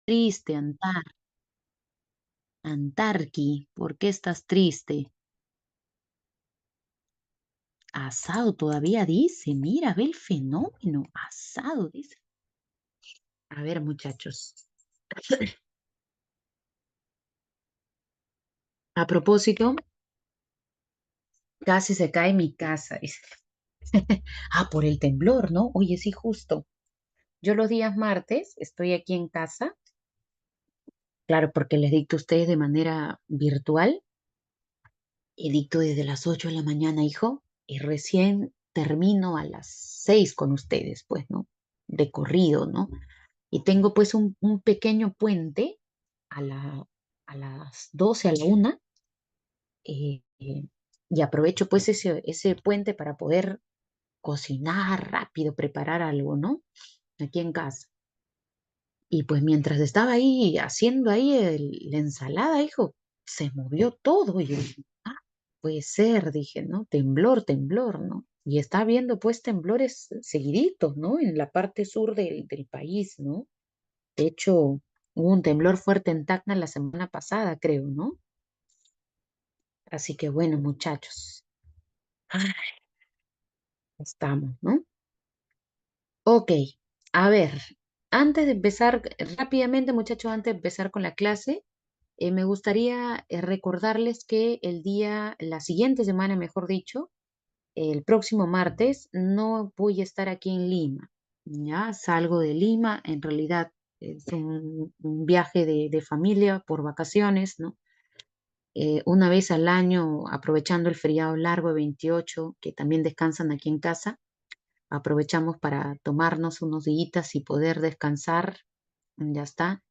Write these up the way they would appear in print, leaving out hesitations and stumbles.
Triste, Antarqui, ¿por qué estás triste? Asado todavía dice, mira, ve el fenómeno, asado dice. A ver, muchachos, a propósito, casi se cae mi casa, dice. Ah, por el temblor, ¿no? Oye, sí, justo. Yo los días martes estoy aquí en casa, claro, porque les dicto a ustedes de manera virtual y dicto desde las 8 de la mañana, hijo, y recién termino a las 6 con ustedes, pues, ¿no? De corrido, ¿no? Y tengo pues un pequeño puente a a las 12 a la una, y aprovecho pues ese puente para poder cocinar rápido, preparar algo, ¿no? Aquí en casa. Y pues mientras estaba ahí haciendo ahí la ensalada, hijo, se movió todo. Y yo dije, ah, puede ser, dije, ¿no? Temblor, temblor, ¿no? Y está habiendo pues temblores seguiditos, ¿no? En la parte sur del país, ¿no? De hecho, hubo un temblor fuerte en Tacna la semana pasada, creo, ¿no? Así que bueno, muchachos, ah, estamos, ¿no? Ok, a ver, antes de empezar, rápidamente, muchachos, antes de empezar con la clase, me gustaría recordarles que la siguiente semana, mejor dicho, el próximo martes, no voy a estar aquí en Lima. Ya salgo de Lima, en realidad es un viaje de familia por vacaciones, ¿no? Una vez al año, aprovechando el feriado largo de 28, que también descansan aquí en casa, aprovechamos para tomarnos unos días y poder descansar, ya está,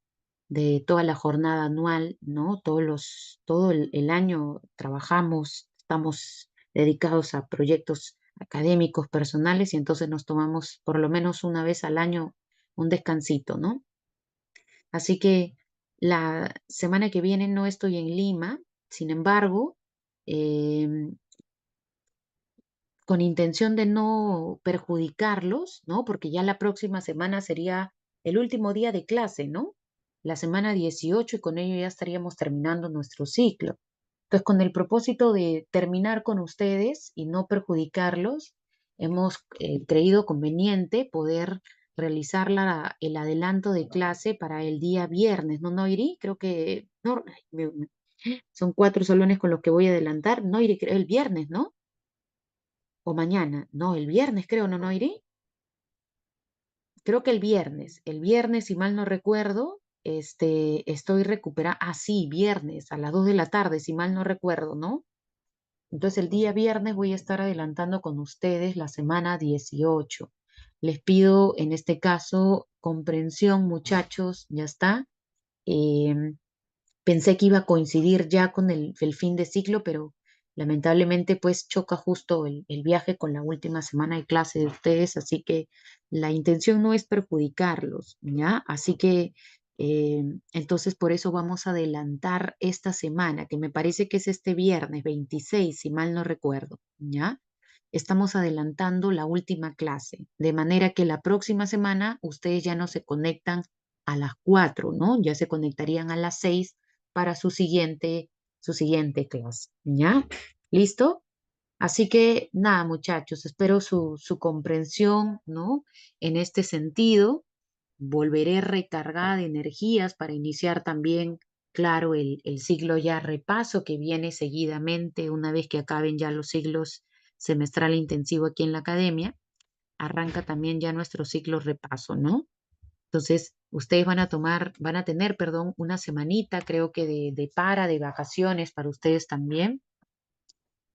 de toda la jornada anual, ¿no? Todo el año trabajamos, estamos dedicados a proyectos académicos, personales, y entonces nos tomamos por lo menos una vez al año un descansito, ¿no? Así que la semana que viene no estoy en Lima, sin embargo, em, con intención de no perjudicarlos, ¿no? Porque ya la próxima semana sería el último día de clase, ¿no? La semana 18, y con ello ya estaríamos terminando nuestro ciclo. Entonces, con el propósito de terminar con ustedes y no perjudicarlos, hemos creído conveniente poder realizar el adelanto de clase para el día viernes, ¿no, Noiri? Creo que no, ay, son 4 salones con los que voy a adelantar. Noiri, creo el viernes, ¿no? O mañana. No, el viernes creo, ¿no, Noiri? Creo que el viernes, si mal no recuerdo, estoy recuperando, sí, viernes a las 2 de la tarde, si mal no recuerdo, ¿no? Entonces el día viernes voy a estar adelantando con ustedes la semana 18. Les pido en este caso comprensión, muchachos, ya está. Em, Pensé que iba a coincidir ya con el fin de ciclo, pero lamentablemente pues choca justo el viaje con la última semana de clase de ustedes, así que la intención no es perjudicarlos, ¿ya? Así que entonces por eso vamos a adelantar esta semana, que me parece que es este viernes 26, si mal no recuerdo, ¿ya? Estamos adelantando la última clase, de manera que la próxima semana ustedes ya no se conectan a las 4, ¿no? Ya se conectarían a las 6 para su siguiente clase, ¿ya? ¿Listo? Así que nada, muchachos, espero su comprensión, ¿no? En este sentido, volveré recargada de energías para iniciar también, claro, el ciclo ya repaso que viene seguidamente una vez que acaben ya los ciclos semestral intensivo aquí en la academia, arranca también ya nuestro ciclo repaso, ¿no? Entonces, ustedes van a tener, perdón, una semanita, creo que de vacaciones para ustedes también,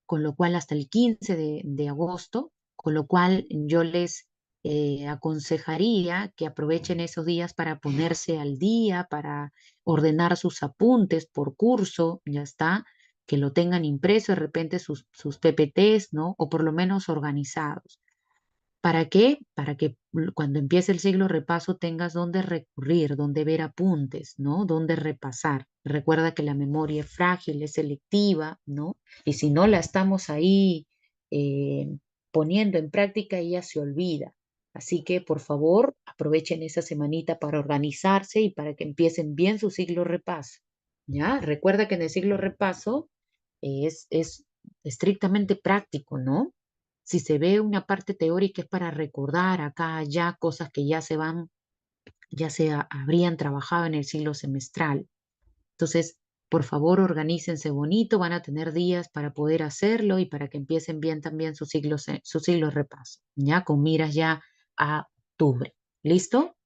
con lo cual hasta el 15 de agosto, con lo cual yo les aconsejaría que aprovechen esos días para ponerse al día, para ordenar sus apuntes por curso, ya está, que lo tengan impreso, de repente sus PPTs, ¿no? O por lo menos organizados. ¿Para qué? Para que cuando empiece el siglo repaso tengas dónde recurrir, dónde ver apuntes, ¿no? Dónde repasar. Recuerda que la memoria es frágil, es selectiva, ¿no? Y si no la estamos ahí poniendo en práctica, ella se olvida. Así que, por favor, aprovechen esa semanita para organizarse y para que empiecen bien su siglo repaso. ¿Ya? Recuerda que en el siglo repaso es estrictamente práctico, ¿no? Si se ve una parte teórica es para recordar acá, allá, cosas que ya se van, ya se habrían trabajado en el siglo semestral. Entonces, por favor, organícense bonito, van a tener días para poder hacerlo y para que empiecen bien también su siglo repaso, ya con miras ya a octubre. ¿Listo?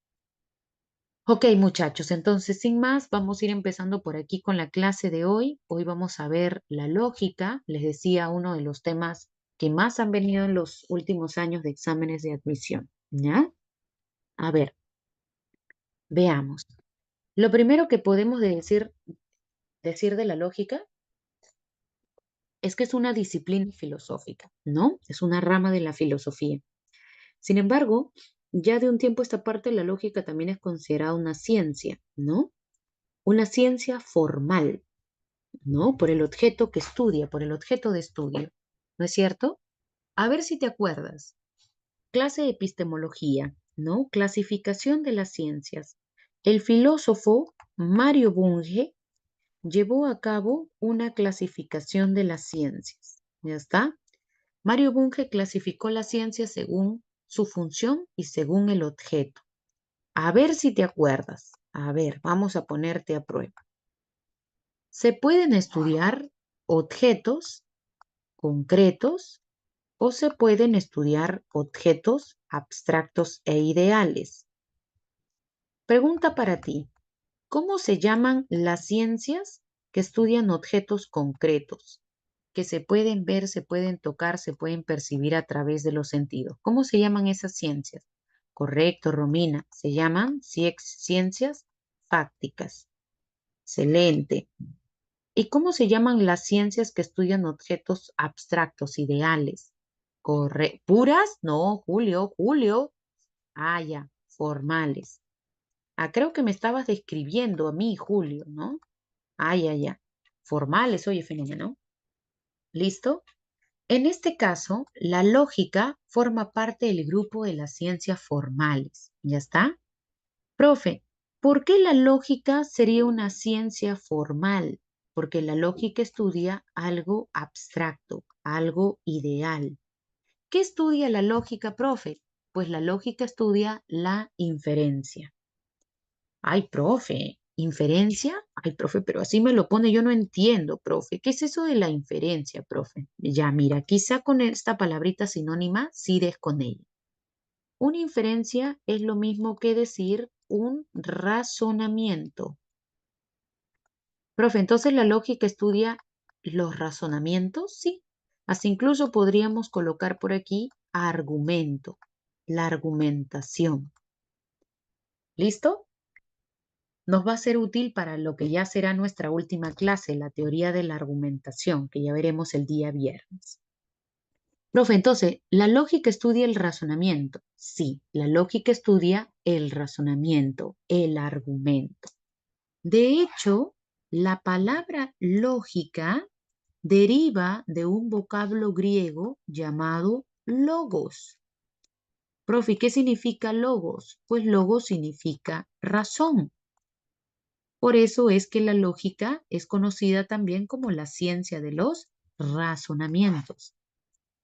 Ok, muchachos, entonces sin más, vamos a ir empezando por aquí con la clase de hoy. Hoy vamos a ver la lógica, les decía, uno de los temas que más han venido en los últimos años de exámenes de admisión, ¿ya? A ver, veamos. Lo primero que podemos decir de la lógica es que es una disciplina filosófica, ¿no? Es una rama de la filosofía. Sin embargo, ya de un tiempo a esta parte, la lógica también es considerada una ciencia, ¿no? Una ciencia formal, ¿no? Por el objeto que estudia, por el objeto de estudio, ¿no es cierto? A ver si te acuerdas. Clase de epistemología, ¿no? Clasificación de las ciencias. El filósofo Mario Bunge llevó a cabo una clasificación de las ciencias. ¿Ya está? Mario Bunge clasificó la ciencia según su función y según el objeto. A ver si te acuerdas. A ver, vamos a ponerte a prueba. Se pueden estudiar objetos concretos o se pueden estudiar objetos abstractos e ideales. Pregunta para ti. ¿Cómo se llaman las ciencias que estudian objetos concretos, que se pueden ver, se pueden tocar, se pueden percibir a través de los sentidos? ¿Cómo se llaman esas ciencias? Correcto, Romina. Se llaman ciencias fácticas. Excelente. ¿Y cómo se llaman las ciencias que estudian objetos abstractos, ideales? ¿Puras? No, Julio, Julio. Ah, ya, formales. Ah, creo que me estabas describiendo a mí, Julio, ¿no? Ah, ya, ya. Formales, oye, fenómeno. ¿Listo? En este caso, la lógica forma parte del grupo de las ciencias formales. ¿Ya está? Profe, ¿por qué la lógica sería una ciencia formal? Porque la lógica estudia algo abstracto, algo ideal. ¿Qué estudia la lógica, profe? Pues la lógica estudia la inferencia. Ay, profe, ¿inferencia? Ay, profe, pero así me lo pone, yo no entiendo, profe. ¿Qué es eso de la inferencia, profe? Ya, mira, quizá con esta palabrita sinónima sí des con ella. Una inferencia es lo mismo que decir un razonamiento. Profe, entonces la lógica estudia los razonamientos, sí. Así incluso podríamos colocar por aquí argumento, la argumentación. ¿Listo? Nos va a ser útil para lo que ya será nuestra última clase, la teoría de la argumentación, que ya veremos el día viernes. Profe, entonces, ¿la lógica estudia el razonamiento? Sí, la lógica estudia el razonamiento, el argumento. De hecho, la palabra lógica deriva de un vocablo griego llamado logos. Profe, ¿qué significa logos? Pues logos significa razón. Por eso es que la lógica es conocida también como la ciencia de los razonamientos.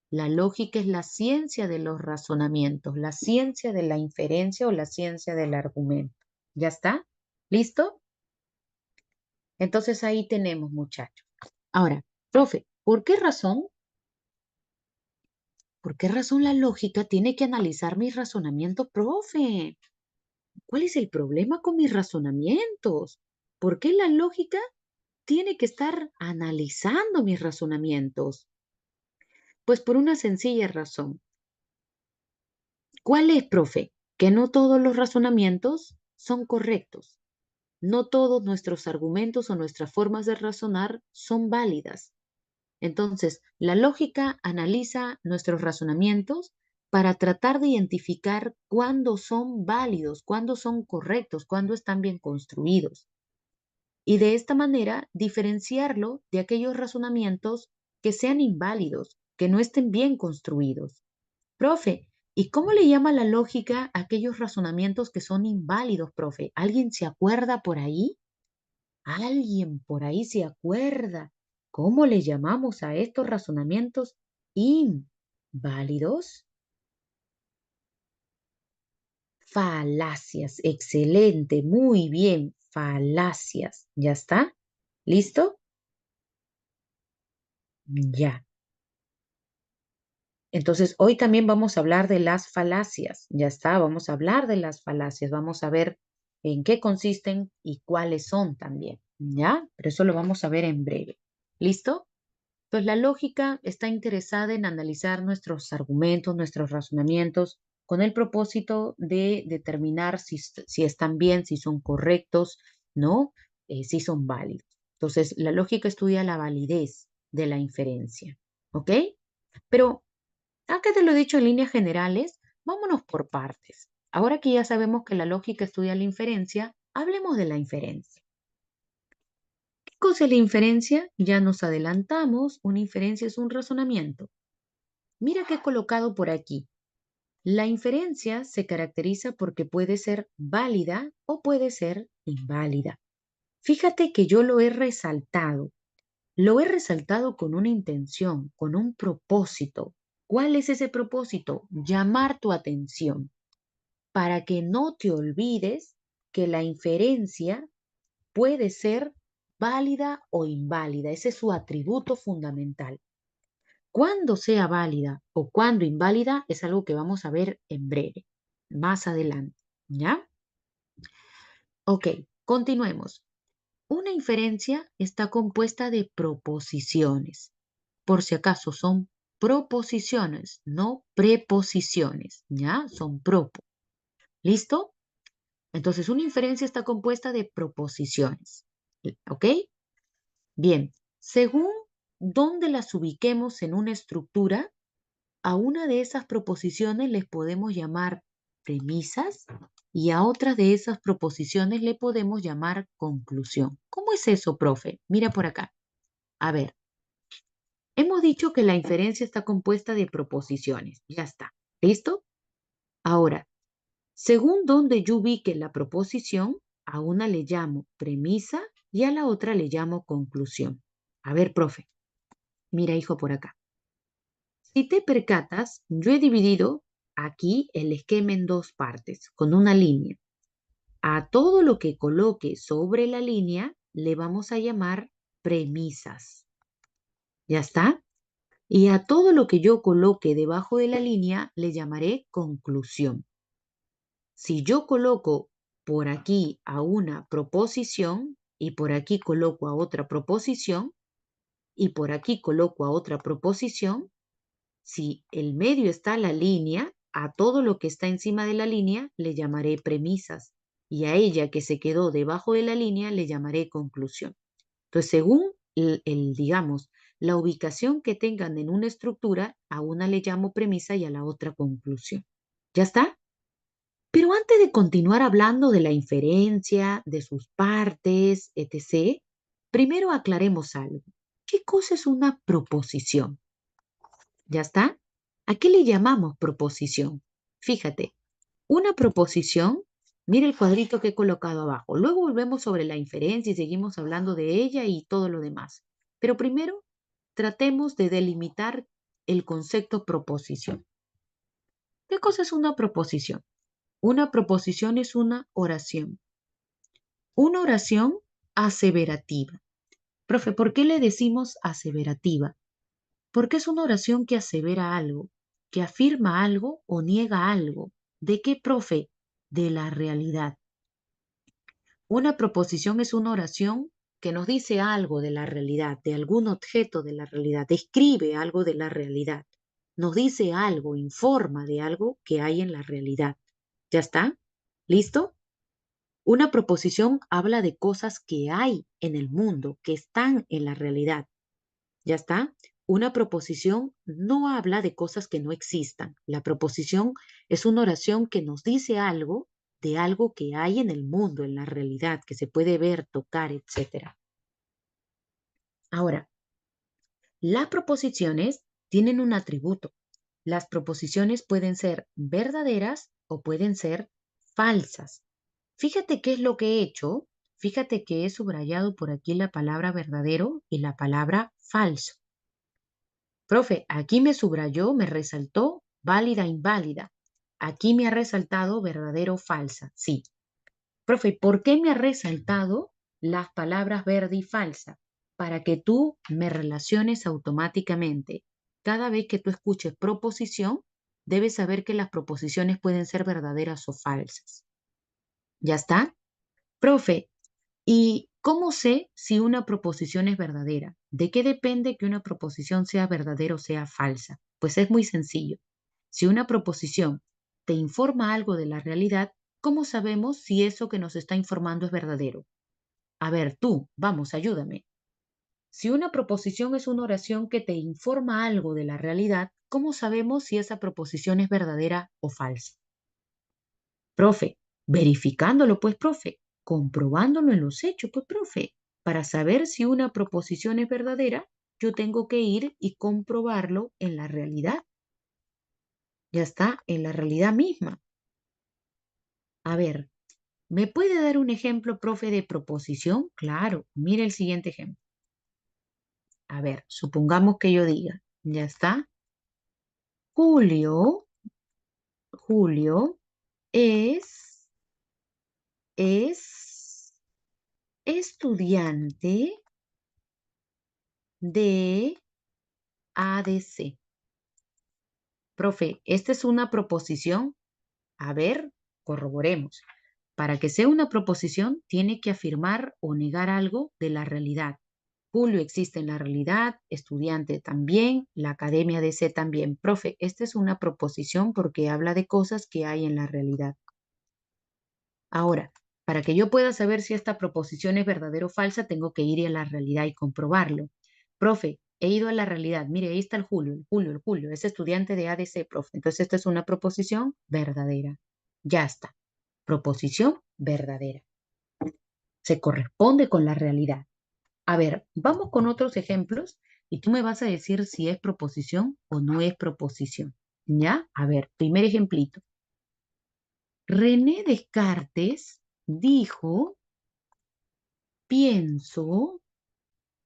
La lógica es la ciencia de los razonamientos, la ciencia de la inferencia o la ciencia del argumento. ¿Ya está? ¿Listo? Entonces ahí tenemos, muchachos. Ahora, profe, ¿por qué razón la lógica tiene que analizar mis razonamientos, profe? ¿Cuál es el problema con mis razonamientos? ¿Por qué la lógica tiene que estar analizando mis razonamientos? Pues por una sencilla razón. ¿Cuál es, profe? Que no todos los razonamientos son correctos. No todos nuestros argumentos o nuestras formas de razonar son válidas. Entonces, la lógica analiza nuestros razonamientos para tratar de identificar cuándo son válidos, cuándo son correctos, cuándo están bien construidos. Y de esta manera diferenciarlo de aquellos razonamientos que sean inválidos, que no estén bien construidos. Profe, ¿Y cómo le llama la lógica a aquellos razonamientos que son inválidos, profe? ¿Alguien se acuerda por ahí? ¿Alguien por ahí se acuerda? ¿Cómo le llamamos a estos razonamientos inválidos? Falacias. Excelente. Muy bien. Falacias. ¿Ya está? ¿Listo? Ya. Entonces, hoy también vamos a hablar de las falacias. Ya está, vamos a hablar de las falacias. Vamos a ver en qué consisten y cuáles son también. ¿Ya? Pero eso lo vamos a ver en breve. ¿Listo? Pues la lógica está interesada en analizar nuestros argumentos, nuestros razonamientos, con el propósito de determinar si están bien, si son correctos, ¿no? Si son válidos. Entonces, la lógica estudia la validez de la inferencia. ¿Ok? Pero aunque te lo he dicho en líneas generales, vámonos por partes. Ahora que ya sabemos que la lógica estudia la inferencia, hablemos de la inferencia. ¿Qué cosa es la inferencia? Ya nos adelantamos. Una inferencia es un razonamiento. Mira que he colocado por aquí. La inferencia se caracteriza porque puede ser válida o puede ser inválida. Fíjate que yo lo he resaltado. Lo he resaltado con una intención, con un propósito. ¿Cuál es ese propósito? Llamar tu atención para que no te olvides que la inferencia puede ser válida o inválida. Ese es su atributo fundamental. Cuándo sea válida o cuándo inválida es algo que vamos a ver en breve, más adelante. ¿Ya? Ok, continuemos. Una inferencia está compuesta de proposiciones. Por si acaso son proposiciones, no preposiciones. ¿Ya? Son propo. ¿Listo? Entonces, una inferencia está compuesta de proposiciones. ¿Ok? Bien, según dónde las ubiquemos en una estructura, a una de esas proposiciones les podemos llamar premisas y a otras de esas proposiciones le podemos llamar conclusión. ¿Cómo es eso, profe? Mira por acá. A ver, hemos dicho que la inferencia está compuesta de proposiciones. Ya está. ¿Listo? Ahora, según donde yo ubique la proposición, a una le llamo premisa y a la otra le llamo conclusión. A ver, profe, mira, hijo, por acá. Si te percatas, yo he dividido aquí el esquema en dos partes, con una línea. A todo lo que coloque sobre la línea le vamos a llamar premisas. ¿Ya está? Y a todo lo que yo coloque debajo de la línea le llamaré conclusión. Si yo coloco por aquí a una proposición y por aquí coloco a otra proposición y por aquí coloco a otra proposición, si el medio está la línea, a todo lo que está encima de la línea le llamaré premisas y a ella que se quedó debajo de la línea le llamaré conclusión. Entonces, según digamos, la ubicación que tengan en una estructura, a una le llamo premisa y a la otra conclusión. ¿Ya está? Pero antes de continuar hablando de la inferencia, de sus partes, etc., primero aclaremos algo. ¿Qué cosa es una proposición? ¿Ya está? ¿A qué le llamamos proposición? Fíjate, una proposición, mira el cuadrito que he colocado abajo. Luego volvemos sobre la inferencia y seguimos hablando de ella y todo lo demás. Pero primero, tratemos de delimitar el concepto proposición. ¿Qué cosa es una proposición? Una proposición es una oración. Una oración aseverativa. Profe, ¿por qué le decimos aseverativa? Porque es una oración que asevera algo, que afirma algo o niega algo. ¿De qué, profe? De la realidad. Una proposición es una oración que nos dice algo de la realidad, de algún objeto de la realidad, describe algo de la realidad, nos dice algo, informa de algo que hay en la realidad. ¿Ya está? ¿Listo? Una proposición habla de cosas que hay en el mundo, que están en la realidad. ¿Ya está? Una proposición no habla de cosas que no existan. La proposición es una oración que nos dice algo de algo que hay en el mundo, en la realidad, que se puede ver, tocar, etcétera. Ahora, las proposiciones tienen un atributo. las proposiciones pueden ser verdaderas o pueden ser falsas. Fíjate qué es lo que he hecho. Fíjate que he subrayado por aquí la palabra verdadero y la palabra falso. Profe, aquí me subrayó, me resaltó válida, inválida. Aquí me ha resaltado verdadero, falsa. Sí. Profe, ¿por qué me ha resaltado las palabras verde y falsa? Para que tú me relaciones automáticamente. Cada vez que tú escuches proposición, debes saber que las proposiciones pueden ser verdaderas o falsas. ¿Ya está? Profe, ¿y cómo sé si una proposición es verdadera? ¿De qué depende que una proposición sea verdadera o sea falsa? Pues es muy sencillo. Si una proposición te informa algo de la realidad, ¿cómo sabemos si eso que nos está informando es verdadero? A ver, tú, vamos, ayúdame. Si una proposición es una oración que te informa algo de la realidad, ¿cómo sabemos si esa proposición es verdadera o falsa? Profe, verificándolo, pues, profe, comprobándolo en los hechos, pues, profe. Para saber si una proposición es verdadera, yo tengo que ir y comprobarlo en la realidad. Ya está, en la realidad misma. A ver, ¿me puede dar un ejemplo, profe, de proposición? Claro, mire el siguiente ejemplo. A ver, supongamos que yo diga, ya está, Julio, Julio es, es estudiante de ADC. Profe, ¿esta es una proposición? A ver, corroboremos. Para que sea una proposición, tiene que afirmar o negar algo de la realidad. Julio existe en la realidad, estudiante también, la academia DC también. Profe, esta es una proposición porque habla de cosas que hay en la realidad. Ahora, para que yo pueda saber si esta proposición es verdadera o falsa, tengo que ir a la realidad y comprobarlo. Profe, he ido a la realidad. Mire, ahí está el Julio, es estudiante de ADC, profe. Entonces, esta es una proposición verdadera. Ya está. Proposición verdadera. Se corresponde con la realidad. A ver, vamos con otros ejemplos y tú me vas a decir si es proposición o no es proposición. ¿Ya? A ver, primer ejemplito. René Descartes dijo, pienso,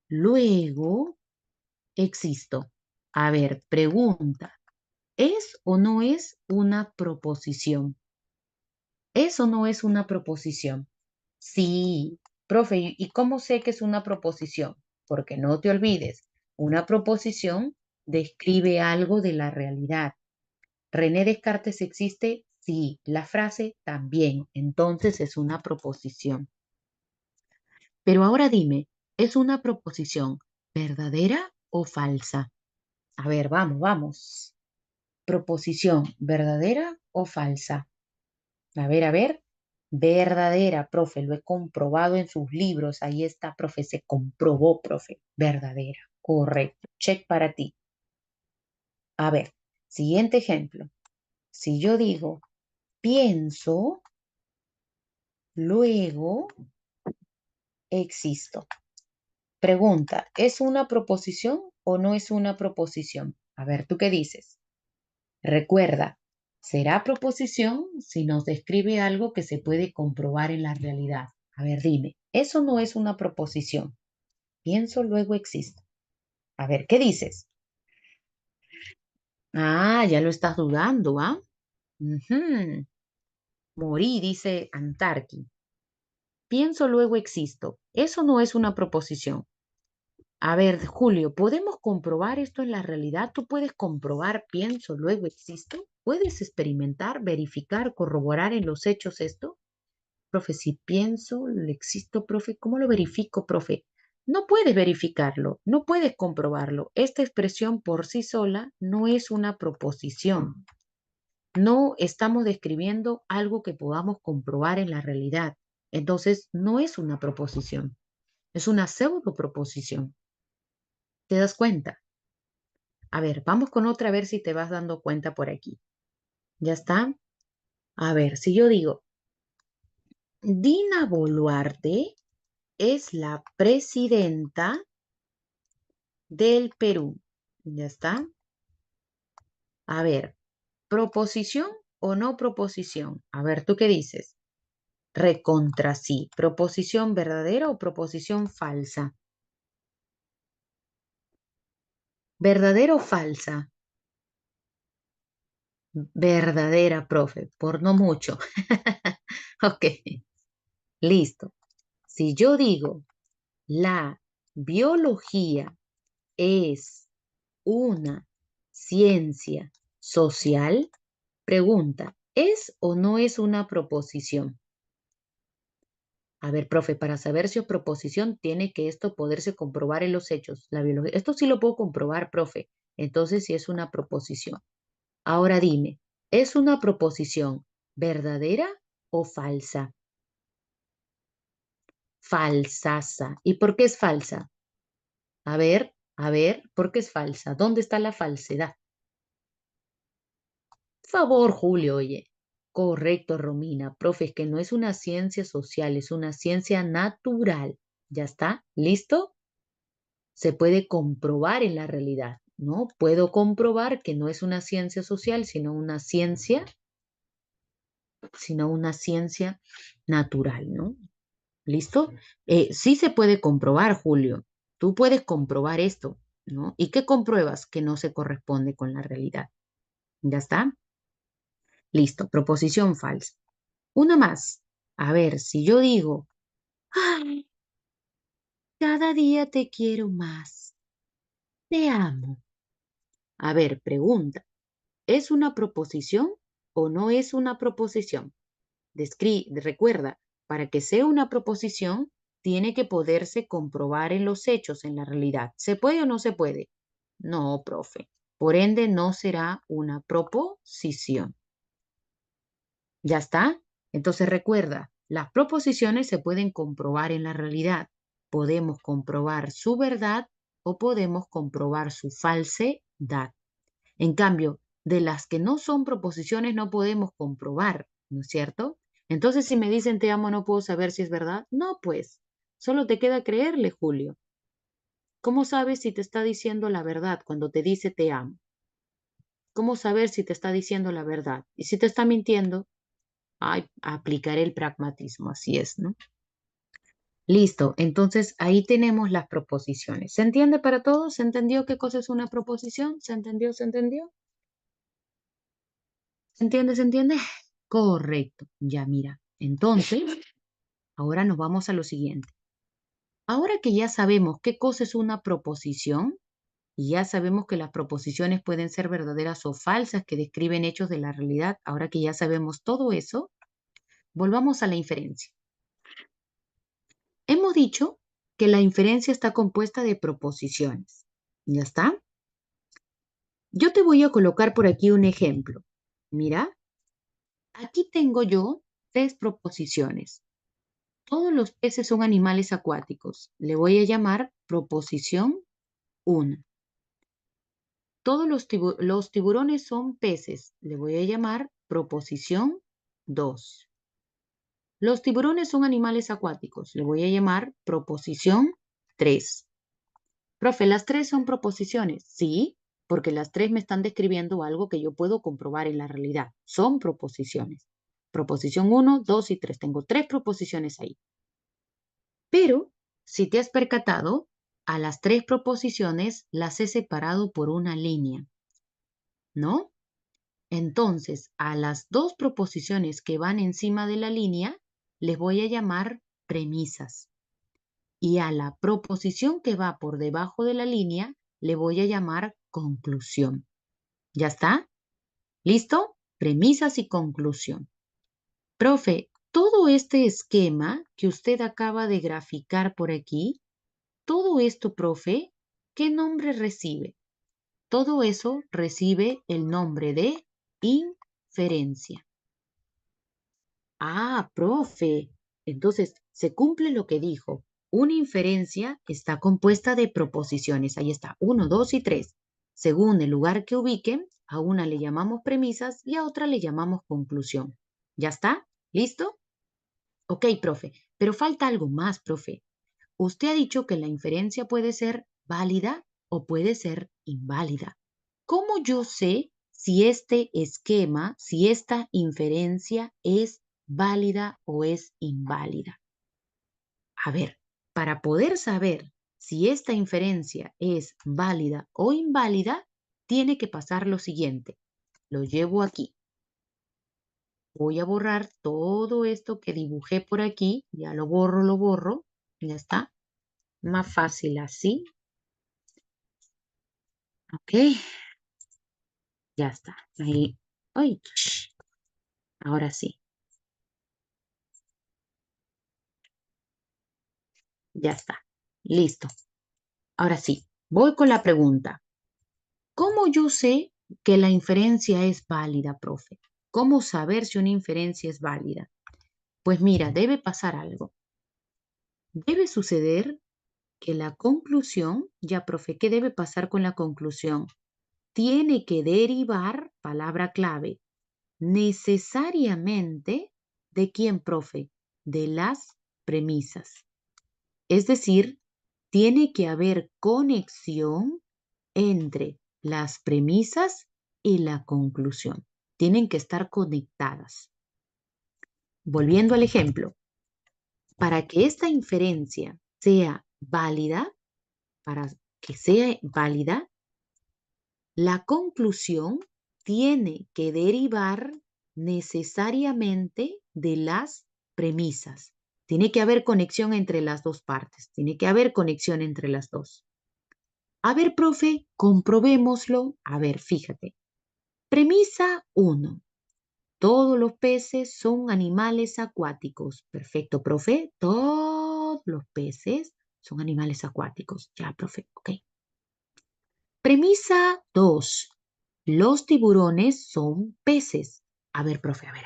luego existo. A ver, pregunta, ¿es o no es una proposición? ¿Es o no es una proposición? Sí, profe, ¿y cómo sé que es una proposición? Porque no te olvides, una proposición describe algo de la realidad. ¿René Descartes existe? Sí, la frase también. Entonces es una proposición. Pero ahora dime, ¿es una proposición verdadera o falsa? A ver, vamos, vamos. Proposición, ¿verdadera o falsa? A ver. Verdadera, profe, lo he comprobado en sus libros. Ahí está, profe, se comprobó, profe. Verdadera, correcto. Check para ti. A ver, siguiente ejemplo. Si yo digo, pienso, luego existo. Pregunta, ¿es una proposición o no es una proposición? A ver, ¿tú qué dices? Recuerda, será proposición si nos describe algo que se puede comprobar en la realidad. A ver, dime, ¿eso no es una proposición? Pienso, luego existo. A ver, ¿qué dices? Ah, ya lo estás dudando, ¿ah? Ujú. Morí, dice Antarqui. Pienso, luego existo. Eso no es una proposición. A ver, Julio, ¿podemos comprobar esto en la realidad? ¿Tú puedes comprobar, pienso, luego existo? ¿Puedes experimentar, verificar, corroborar en los hechos esto? Profe, si pienso, existo, profe, ¿cómo lo verifico, profe? No puedes verificarlo, no puedes comprobarlo. Esta expresión por sí sola no es una proposición. No estamos describiendo algo que podamos comprobar en la realidad. Entonces, no es una proposición, es una pseudo proposición. ¿Te das cuenta? A ver, vamos con otra a ver si te vas dando cuenta por aquí. ¿Ya está? A ver, si yo digo, Dina Boluarte es la presidenta del Perú. ¿Ya está? A ver, ¿proposición o no proposición? A ver, ¿tú qué dices? Recontra sí. ¿Proposición verdadera o proposición falsa? ¿Verdadera o falsa? Verdadera, profe, por no mucho. Ok, listo. Si yo digo, la biología es una ciencia social, pregunta, ¿es o no es una proposición? A ver, profe, para saber si es proposición, tiene que esto poderse comprobar en los hechos. La biología, esto sí lo puedo comprobar, profe. Entonces, sí es una proposición. Ahora dime, ¿es una proposición verdadera o falsa? Falsasa. ¿Y por qué es falsa? A ver, ¿por qué es falsa? ¿Dónde está la falsedad? Favor, Julio, oye. Correcto, Romina. Profe, es que no es una ciencia social, es una ciencia natural. ¿Ya está? ¿Listo? Se puede comprobar en la realidad, ¿no? Puedo comprobar que no es una ciencia social, sino una ciencia natural, ¿no? ¿Listo? Sí se puede comprobar, Julio. Tú puedes comprobar esto, ¿no? ¿Y qué compruebas? Que no se corresponde con la realidad. ¿Ya está? Listo. Proposición falsa. Una más. A ver, si yo digo, ay, cada día te quiero más, te amo. A ver, pregunta, ¿es una proposición o no es una proposición? Recuerda, para que sea una proposición, tiene que poderse comprobar en los hechos, en la realidad. ¿Se puede o no se puede? No, profe. Por ende, no será una proposición. ¿Ya está? Entonces recuerda, las proposiciones se pueden comprobar en la realidad. Podemos comprobar su verdad o podemos comprobar su falsedad. En cambio, de las que no son proposiciones no podemos comprobar, ¿no es cierto? Entonces, si me dicen te amo, no puedo saber si es verdad. No, pues, solo te queda creerle, Julio. ¿Cómo sabes si te está diciendo la verdad cuando te dice te amo? ¿Cómo saber si te está diciendo la verdad? Y si te está mintiendo, ay, aplicaré el pragmatismo, así es, ¿no? Listo, entonces ahí tenemos las proposiciones. ¿Se entiende para todos? ¿Se entendió qué cosa es una proposición? ¿Se entendió? ¿Se entendió? ¿Se entiende? ¿Se entiende? Correcto, ya mira. Entonces, ahora nos vamos a lo siguiente. Ahora que ya sabemos qué cosa es una proposición, y ya sabemos que las proposiciones pueden ser verdaderas o falsas, que describen hechos de la realidad, ahora que ya sabemos todo eso, volvamos a la inferencia. Hemos dicho que la inferencia está compuesta de proposiciones. ¿Ya está? Yo te voy a colocar por aquí un ejemplo. Mira, aquí tengo yo tres proposiciones. Todos los peces son animales acuáticos. Le voy a llamar proposición 1. Todos los tiburones son peces. Le voy a llamar proposición 2. Los tiburones son animales acuáticos. Le voy a llamar proposición 3. Profe, las tres son proposiciones. Sí, porque las tres me están describiendo algo que yo puedo comprobar en la realidad. Son proposiciones. Proposición 1, 2 y 3. Tengo tres proposiciones ahí. Pero, si te has percatado, a las tres proposiciones las he separado por una línea, ¿no? Entonces, a las dos proposiciones que van encima de la línea, les voy a llamar premisas. Y a la proposición que va por debajo de la línea, le voy a llamar conclusión. ¿Ya está? ¿Listo? Premisas y conclusión. Profe, todo este esquema que usted acaba de graficar por aquí, todo esto, profe, ¿qué nombre recibe? Todo eso recibe el nombre de inferencia. Ah, profe. Entonces, se cumple lo que dijo. Una inferencia está compuesta de proposiciones. Ahí está, uno, dos y tres. Según el lugar que ubiquen, a una le llamamos premisas y a otra le llamamos conclusión. ¿Ya está? ¿Listo? Ok, profe. Pero falta algo más, profe. Usted ha dicho que la inferencia puede ser válida o puede ser inválida. ¿Cómo yo sé si este esquema, si esta inferencia es válida o es inválida. A ver, para poder saber si esta inferencia es válida o inválida, tiene que pasar lo siguiente. Lo llevo aquí. Voy a borrar todo esto que dibujé por aquí. Ya lo borro. Ya está. Más fácil así. Ok, ya está. Ahí. Ay, ahora sí. Ya está. Listo. Ahora sí. Voy con la pregunta. ¿Cómo yo sé que la inferencia es válida, profe? ¿Cómo saber si una inferencia es válida? Pues mira, debe pasar algo. Debe suceder que la conclusión, ya, profe, ¿qué debe pasar con la conclusión? Tiene que derivar, palabra clave, necesariamente ¿de quién, profe? De las premisas. Es decir, tiene que haber conexión entre las premisas y la conclusión. Tienen que estar conectadas. Volviendo al ejemplo, para que esta inferencia sea válida, para que sea válida, la conclusión tiene que derivar necesariamente de las premisas. Tiene que haber conexión entre las dos partes. Tiene que haber conexión entre las dos. A ver, profe, comprobémoslo. A ver, fíjate. Premisa 1. Todos los peces son animales acuáticos. Perfecto, profe. Todos los peces son animales acuáticos. Ya, profe. Ok. Premisa 2. Los tiburones son peces. A ver, profe, a ver.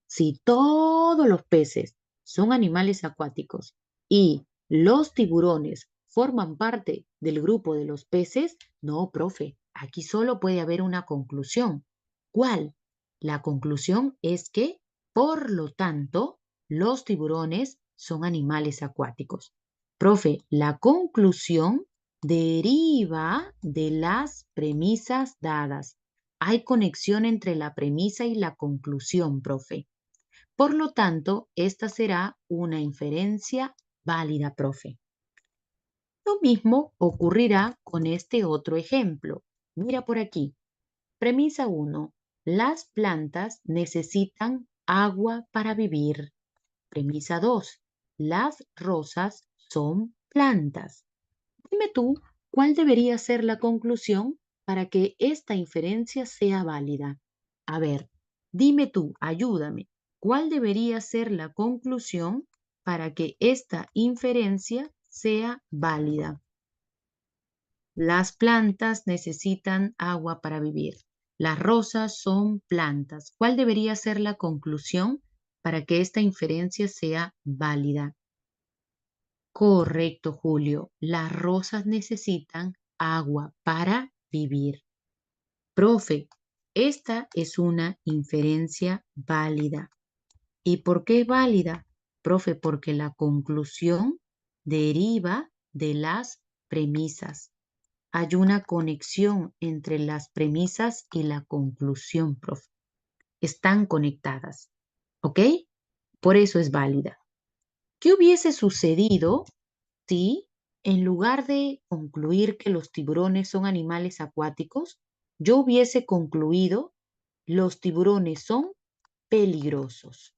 Si todos los peces son animales acuáticos y los tiburones forman parte del grupo de los peces, no, profe, aquí solo puede haber una conclusión. ¿Cuál? La conclusión es que, por lo tanto, los tiburones son animales acuáticos. Profe, la conclusión deriva de las premisas dadas. Hay conexión entre la premisa y la conclusión, profe. Por lo tanto, esta será una inferencia válida, profe. Lo mismo ocurrirá con este otro ejemplo. Mira por aquí. Premisa 1. Las plantas necesitan agua para vivir. Premisa 2. Las rosas son plantas. Dime tú, ¿cuál debería ser la conclusión para que esta inferencia sea válida? A ver, dime tú, ayúdame, ¿cuál debería ser la conclusión para que esta inferencia sea válida? Las plantas necesitan agua para vivir. Las rosas son plantas. ¿Cuál debería ser la conclusión para que esta inferencia sea válida? Correcto, Julio. Las rosas necesitan agua para vivir. Profe, esta es una inferencia válida. ¿Y por qué es válida? Profe, porque la conclusión deriva de las premisas. Hay una conexión entre las premisas y la conclusión, profe. Están conectadas. ¿Ok? Por eso es válida. ¿Qué hubiese sucedido si, en lugar de concluir que los tiburones son animales acuáticos, yo hubiese concluido los tiburones son peligrosos?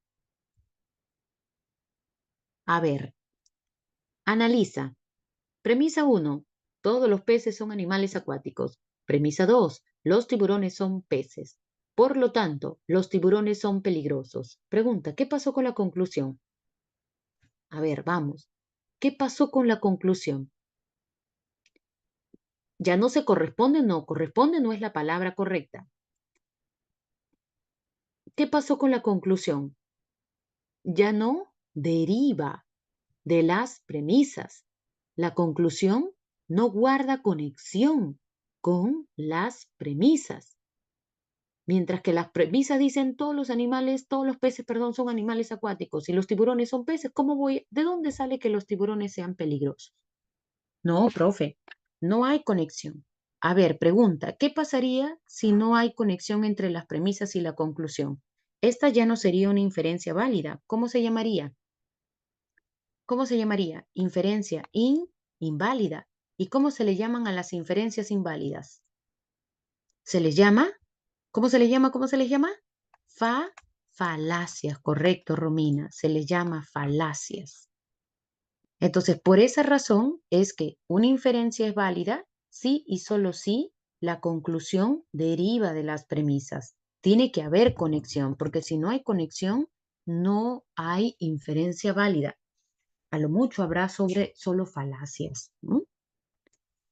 A ver, analiza. Premisa 1. Todos los peces son animales acuáticos. Premisa 2. Los tiburones son peces. Por lo tanto, los tiburones son peligrosos. Pregunta, ¿qué pasó con la conclusión? A ver, vamos. ¿Qué pasó con la conclusión? Ya no se corresponde no es la palabra correcta. ¿Qué pasó con la conclusión? Ya no deriva de las premisas. La conclusión no guarda conexión con las premisas. Mientras que las premisas dicen todos los peces, perdón, son animales acuáticos y los tiburones son peces, ¿de dónde sale que los tiburones sean peligrosos? No, profe, no hay conexión. A ver, pregunta, ¿qué pasaría si no hay conexión entre las premisas y la conclusión? Esta ya no sería una inferencia válida. ¿Cómo se llamaría? ¿Cómo se llamaría? Inferencia inválida. ¿Y cómo se le llaman a las inferencias inválidas? ¿Se les llama? ¿Cómo se les llama? ¿Cómo se les llama? Fa, falacias, correcto, Romina. Se les llama falacias. Entonces, por esa razón es que una inferencia es válida si y solo si la conclusión deriva de las premisas. Tiene que haber conexión, porque si no hay conexión, no hay inferencia válida. A lo mucho habrá sobre solo falacias, ¿no?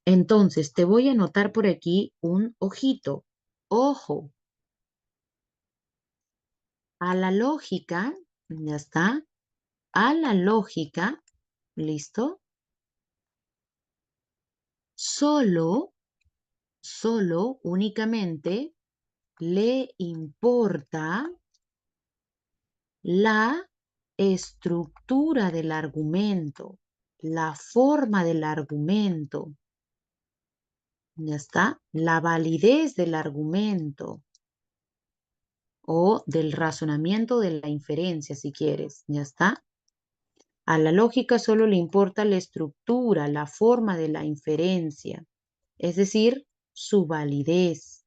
Entonces, te voy a anotar por aquí un ojito. Ojo, a la lógica, ya está, a la lógica, ¿listo? Solo, únicamente le importa la estructura del argumento, la forma del argumento, ya está, la validez del argumento o del razonamiento de la inferencia, si quieres, ya está. A la lógica solo le importa la estructura, la forma de la inferencia, es decir, su validez.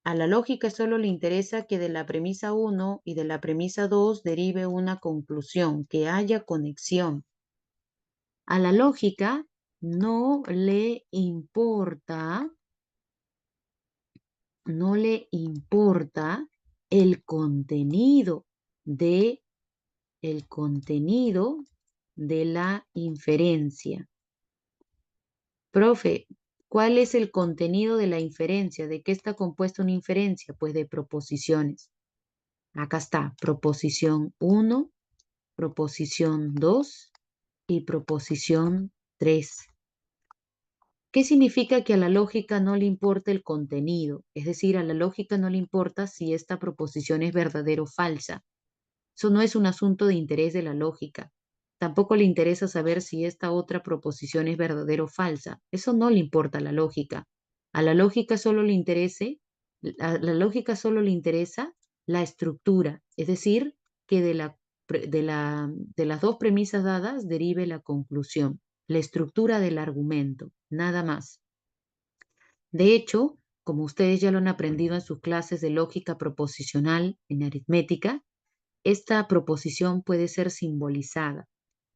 A la lógica solo le interesa que de la premisa 1 y de la premisa 2 derive una conclusión, que haya conexión. A la lógica no le importa, el contenido de, el contenido de la inferencia. Profe, ¿cuál es el contenido de la inferencia? ¿De qué está compuesta una inferencia? Pues de proposiciones. Acá está, proposición 1, proposición 2 y proposición 3. ¿Qué significa que a la lógica no le importa el contenido? Es decir, a la lógica no le importa si esta proposición es verdadera o falsa. Eso no es un asunto de interés de la lógica. Tampoco le interesa saber si esta otra proposición es verdadera o falsa. Eso no le importa a la lógica. A la lógica solo le interesa la estructura, es decir, que de las dos premisas dadas derive la conclusión, la estructura del argumento, nada más. De hecho, como ustedes ya lo han aprendido en sus clases de lógica proposicional en aritmética, esta proposición puede ser simbolizada.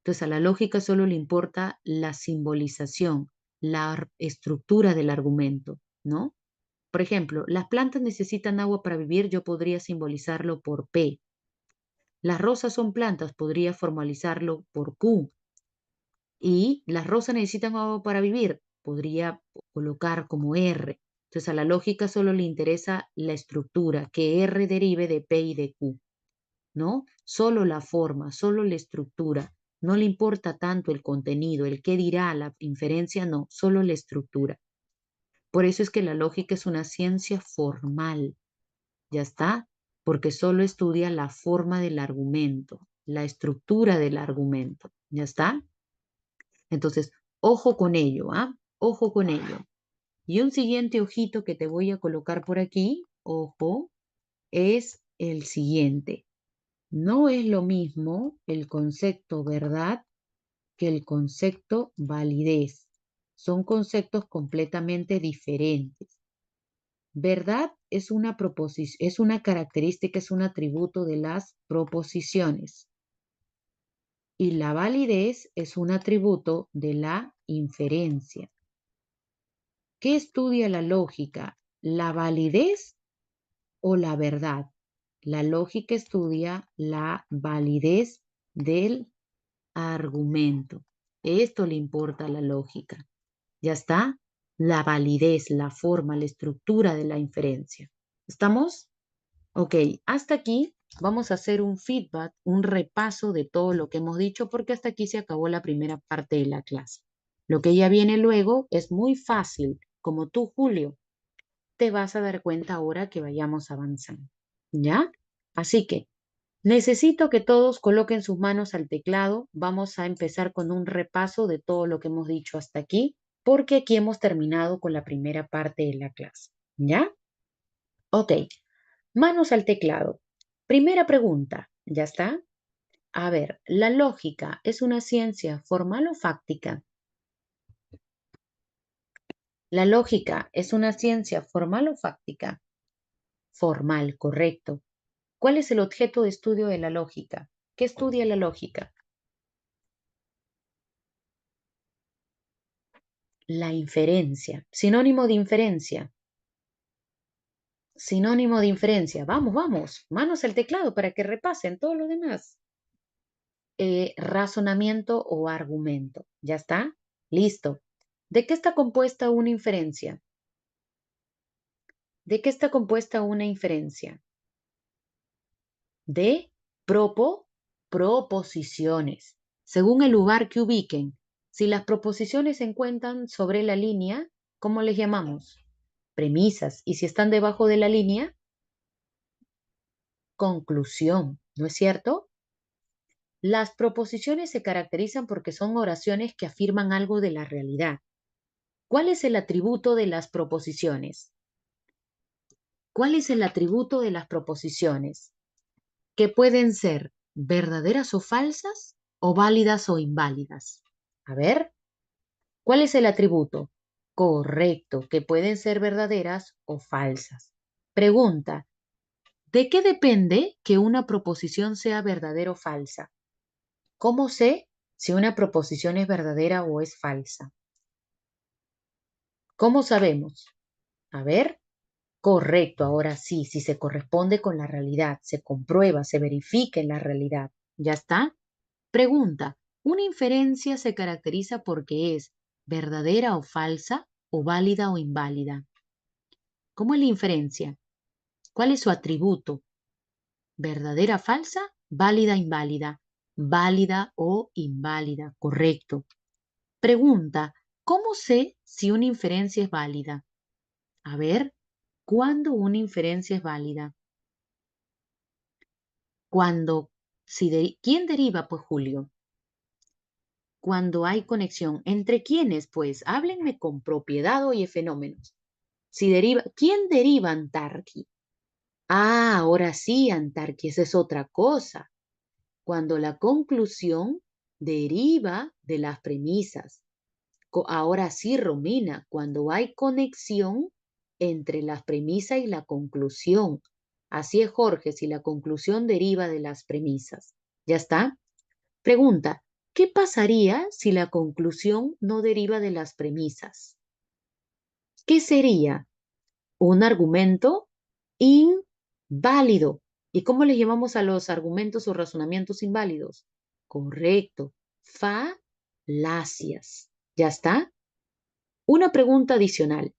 Entonces, a la lógica solo le importa la simbolización, la estructura del argumento, ¿no? Por ejemplo, las plantas necesitan agua para vivir, yo podría simbolizarlo por P. Las rosas son plantas, podría formalizarlo por Q. Y las rosas necesitan agua para vivir, podría colocar como R. Entonces, a la lógica solo le interesa la estructura, que R derive de P y de Q. ¿No? Solo la forma, solo la estructura. No le importa tanto el contenido, el qué dirá la inferencia, no, solo la estructura. Por eso es que la lógica es una ciencia formal, ¿ya está? Porque solo estudia la forma del argumento, la estructura del argumento, ¿ya está? Entonces, ojo con ello, ¿ah? Ojo con ello. Y un siguiente ojito que te voy a colocar por aquí, ojo, es el siguiente. No es lo mismo el concepto verdad que el concepto validez. Son conceptos completamente diferentes. Verdad es una es una característica, es un atributo de las proposiciones. Y la validez es un atributo de la inferencia. ¿Qué estudia la lógica? ¿La validez o la verdad? La lógica estudia la validez del argumento. Esto le importa a la lógica. ¿Ya está? La validez, la forma, la estructura de la inferencia. ¿Estamos? Ok, hasta aquí vamos a hacer un feedback, un repaso de todo lo que hemos dicho, porque hasta aquí se acabó la primera parte de la clase. Lo que ya viene luego es muy fácil, como tú, Julio, te vas a dar cuenta ahora que vayamos avanzando. ¿Ya? Así que necesito que todos coloquen sus manos al teclado. Vamos a empezar con un repaso de todo lo que hemos dicho hasta aquí. porque aquí hemos terminado con la primera parte de la clase. ¿Ya? Ok, manos al teclado. Primera pregunta, ¿ya está? A ver, ¿la lógica es una ciencia formal o fáctica? ¿La lógica es una ciencia formal o fáctica? Formal, correcto. ¿Cuál es el objeto de estudio de la lógica? ¿Qué estudia la lógica? La inferencia. Sinónimo de inferencia. Sinónimo de inferencia. Vamos, vamos. Manos al teclado para que repasen todo lo demás. Razonamiento o argumento. ¿Ya está? Listo. ¿De qué está compuesta una inferencia? ¿De qué está compuesta una inferencia? De proposiciones. Según el lugar que ubiquen. Si las proposiciones se encuentran sobre la línea, ¿cómo les llamamos? Premisas. Y si están debajo de la línea, conclusión. ¿No es cierto? Las proposiciones se caracterizan porque son oraciones que afirman algo de la realidad. ¿Cuál es el atributo de las proposiciones? ¿Cuál es el atributo de las proposiciones? Que pueden ser verdaderas o falsas o válidas o inválidas. A ver, ¿cuál es el atributo? Correcto, que pueden ser verdaderas o falsas. Pregunta, ¿de qué depende que una proposición sea verdadera o falsa? ¿Cómo sé si una proposición es verdadera o es falsa? ¿Cómo sabemos? A ver, correcto, ahora sí, si se corresponde con la realidad, se comprueba, se verifica en la realidad. ¿Ya está? Pregunta, ¿una inferencia se caracteriza porque es verdadera o falsa o válida o inválida? ¿Cómo es la inferencia? ¿Cuál es su atributo? ¿Verdadera, falsa, válida, inválida? Válida o inválida, correcto. Pregunta, ¿cómo sé si una inferencia es válida? A ver, ¿cuándo una inferencia es válida? Cuando, ¿quién deriva? Pues Julio. Cuando hay conexión. ¿Entre quiénes? Pues háblenme con propiedad, oye, fenómenos. Si deriva, ¿quién deriva Antarqui? Ah, ahora sí, Antarqui, esa es otra cosa. Cuando la conclusión deriva de las premisas. Ahora sí, Romina, cuando hay conexión entre las premisas y la conclusión. Así es, Jorge, si la conclusión deriva de las premisas. ¿Ya está? Pregunta, ¿qué pasaría si la conclusión no deriva de las premisas? ¿Qué sería? Un argumento inválido. ¿Y cómo le llamamos a los argumentos o razonamientos inválidos? Correcto, falacias. ¿Ya está? Una pregunta adicional.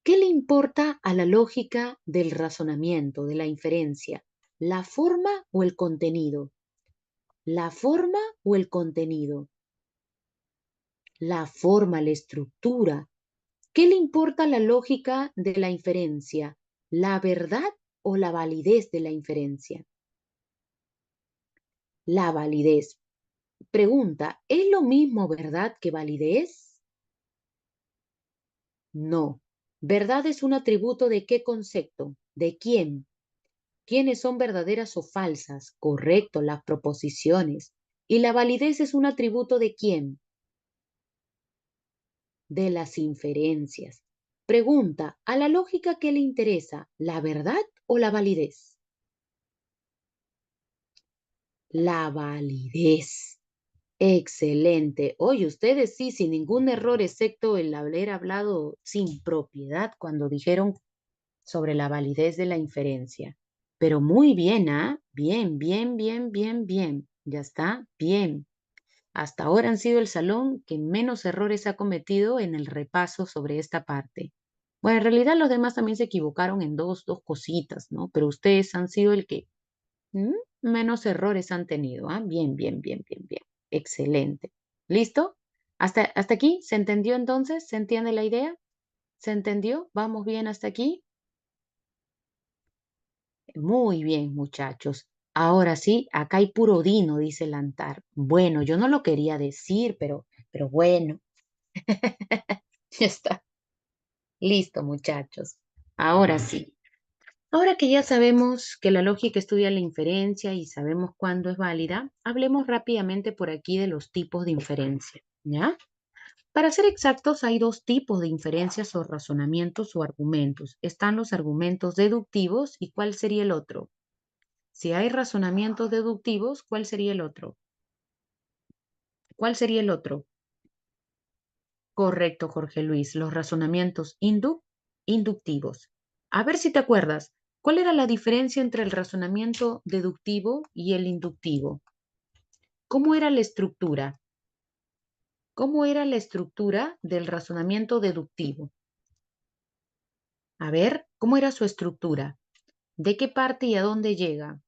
¿Qué le importa a la lógica del razonamiento, de la inferencia? ¿La forma o el contenido? ¿La forma o el contenido? La forma, la estructura. ¿Qué le importa la lógica de la inferencia? ¿La verdad o la validez de la inferencia? La validez. Pregunta, ¿es lo mismo verdad que validez? No. ¿Verdad es un atributo de qué concepto? ¿De quién? ¿Quiénes son verdaderas o falsas? Correcto, las proposiciones. ¿Y la validez es un atributo de quién? De las inferencias. Pregunta, ¿a la lógica qué le interesa? ¿La verdad o la validez? La validez. Excelente. Oye, ustedes sí, sin ningún error, excepto el haber hablado sin propiedad cuando dijeron sobre la validez de la inferencia. Pero muy bien, ¿ah? Bien, bien, bien, bien, bien. Ya está, bien. Hasta ahora han sido el salón que menos errores ha cometido en el repaso sobre esta parte. Bueno, en realidad los demás también se equivocaron en dos cositas, ¿no? Pero ustedes han sido el que ¿mm? menos errores han tenido, ¿ah? Bien, bien, bien, bien, bien. Excelente. ¿Listo? ¿Hasta aquí? ¿Se entendió entonces? ¿Se entiende la idea? ¿Se entendió? ¿Vamos bien hasta aquí? Muy bien, muchachos. Ahora sí, acá hay puro Dino, dice Lantar. Bueno, yo no lo quería decir, pero bueno. Ya está. Listo, muchachos. Ahora sí. Ahora que ya sabemos que la lógica estudia la inferencia y sabemos cuándo es válida, hablemos rápidamente por aquí de los tipos de inferencia, ¿ya? Para ser exactos, hay dos tipos de inferencias o razonamientos o argumentos. Están los argumentos deductivos y ¿cuál sería el otro? Si hay razonamientos deductivos, ¿cuál sería el otro? ¿Cuál sería el otro? Correcto, Jorge Luis, los razonamientos inductivos. A ver si te acuerdas, ¿cuál era la diferencia entre el razonamiento deductivo y el inductivo? ¿Cómo era la estructura? ¿Cómo era la estructura del razonamiento deductivo? A ver, ¿cómo era su estructura? ¿De qué parte y a dónde llega?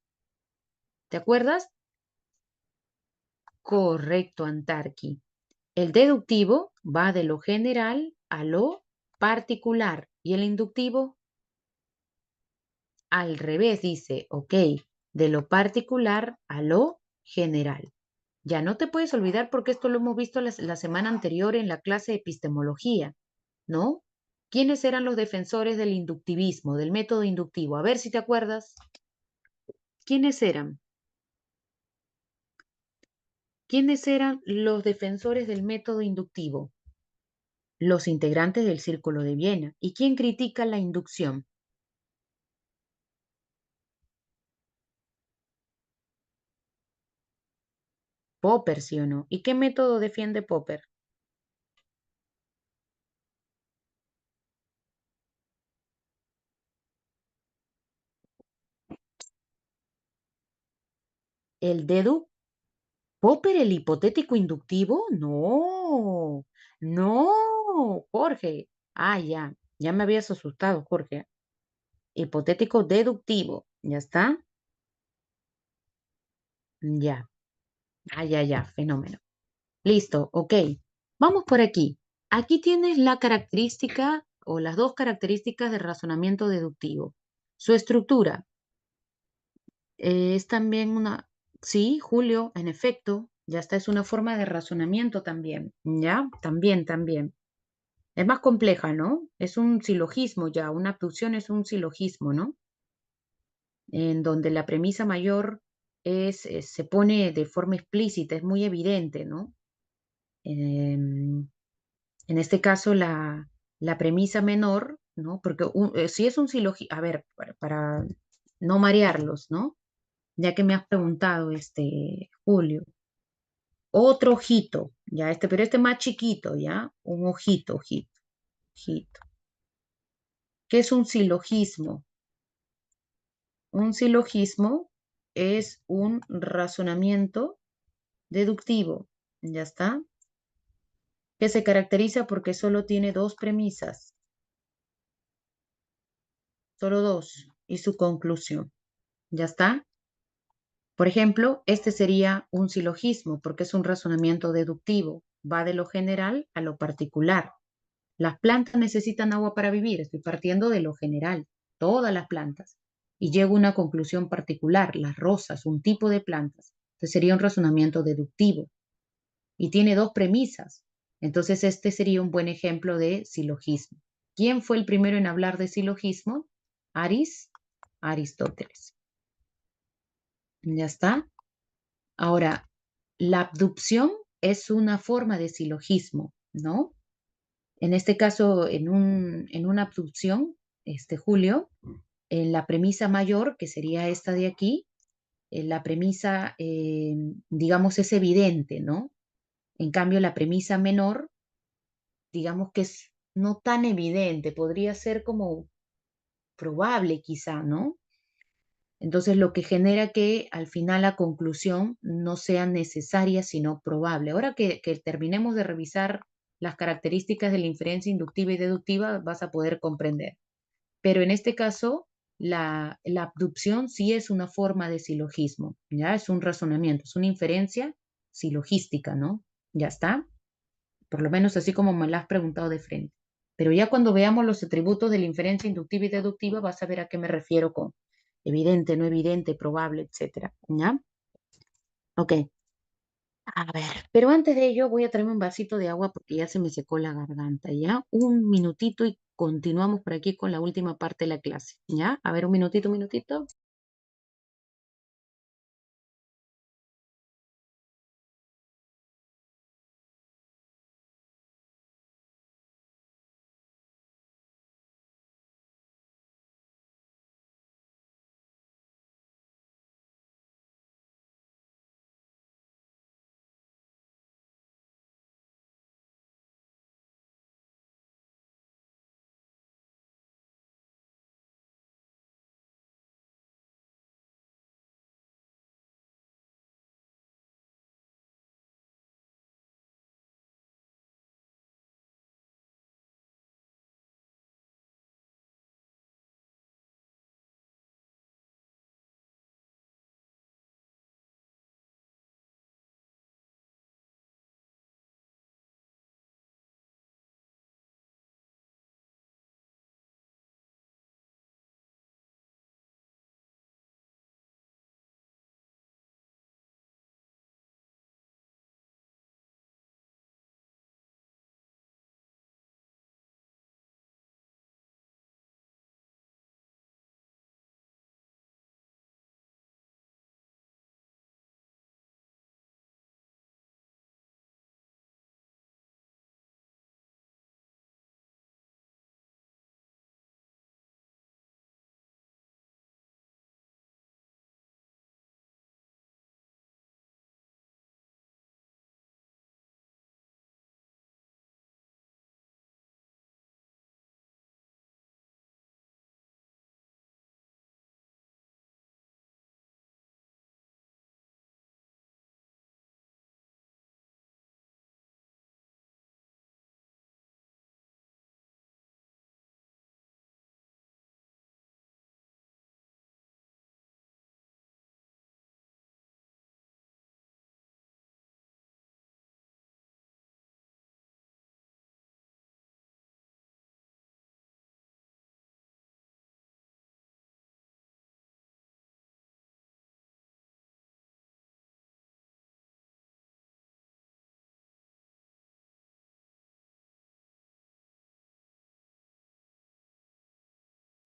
¿Te acuerdas? Correcto, Antarqui. El deductivo va de lo general a lo particular y el inductivo al revés, dice, ok, de lo particular a lo general. Ya no te puedes olvidar porque esto lo hemos visto la semana anterior en la clase de epistemología, ¿no? ¿Quiénes eran los defensores del inductivismo, del método inductivo? A ver si te acuerdas. ¿Quiénes eran? ¿Quiénes eran los defensores del método inductivo? Los integrantes del Círculo de Viena. ¿Y quién critica la inducción? Popper, ¿sí o no? ¿Y qué método defiende Popper? El dedu. ¿Popper el hipotético inductivo? No, no, Jorge. Ah, ya me habías asustado, Jorge. Hipotético deductivo. ¿Ya está? Ya. Ya, fenómeno. Listo, ok. Vamos por aquí. Aquí tienes la característica o las dos características de razonamiento deductivo. Su estructura es también una, sí, Julio, en efecto, ya está, es una forma de razonamiento también, ¿ya? También. Es más compleja, ¿no? Es un silogismo ya, una abducción es un silogismo, ¿no? En donde la premisa mayor se pone de forma explícita, es muy evidente, ¿no? En este caso, la premisa menor, ¿no? Porque si es un silogismo, a ver, para no marearlos, ¿no? Ya que me has preguntado, Julio, otro ojito, ya pero este más chiquito, ¿ya? Un ojito. ¿Qué es un silogismo? Un silogismo es un razonamiento deductivo, ¿ya está? Que se caracteriza porque solo tiene dos premisas, solo dos, y su conclusión, ¿ya está? Por ejemplo, este sería un silogismo porque es un razonamiento deductivo, va de lo general a lo particular. Las plantas necesitan agua para vivir, estoy partiendo de lo general, todas las plantas, y llego a una conclusión particular, las rosas, un tipo de plantas. Entonces sería un razonamiento deductivo y tiene dos premisas. Entonces este sería un buen ejemplo de silogismo. ¿Quién fue el primero en hablar de silogismo? Aristóteles. ¿Ya está? Ahora, la abducción es una forma de silogismo, ¿no? En este caso, en una abducción, Julio, en la premisa mayor, que sería esta de aquí, la premisa, digamos, es evidente, ¿no? En cambio, la premisa menor, digamos que es no tan evidente, podría ser como probable quizá, ¿no? Entonces, lo que genera que al final la conclusión no sea necesaria, sino probable. Ahora que terminemos de revisar las características de la inferencia inductiva y deductiva, vas a poder comprender. Pero en este caso, la abducción sí es una forma de silogismo, ¿ya? Es un razonamiento, es una inferencia silogística, ¿no? Ya está. Por lo menos así como me la has preguntado de frente. Pero ya cuando veamos los atributos de la inferencia inductiva y deductiva, vas a ver a qué me refiero con evidente, no evidente, probable, etcétera. ¿Ya? Ok. A ver, pero antes de ello voy a traerme un vasito de agua porque ya se me secó la garganta, ¿ya? Un minutito y continuamos por aquí con la última parte de la clase, ¿ya? A ver, un minutito, un minutito.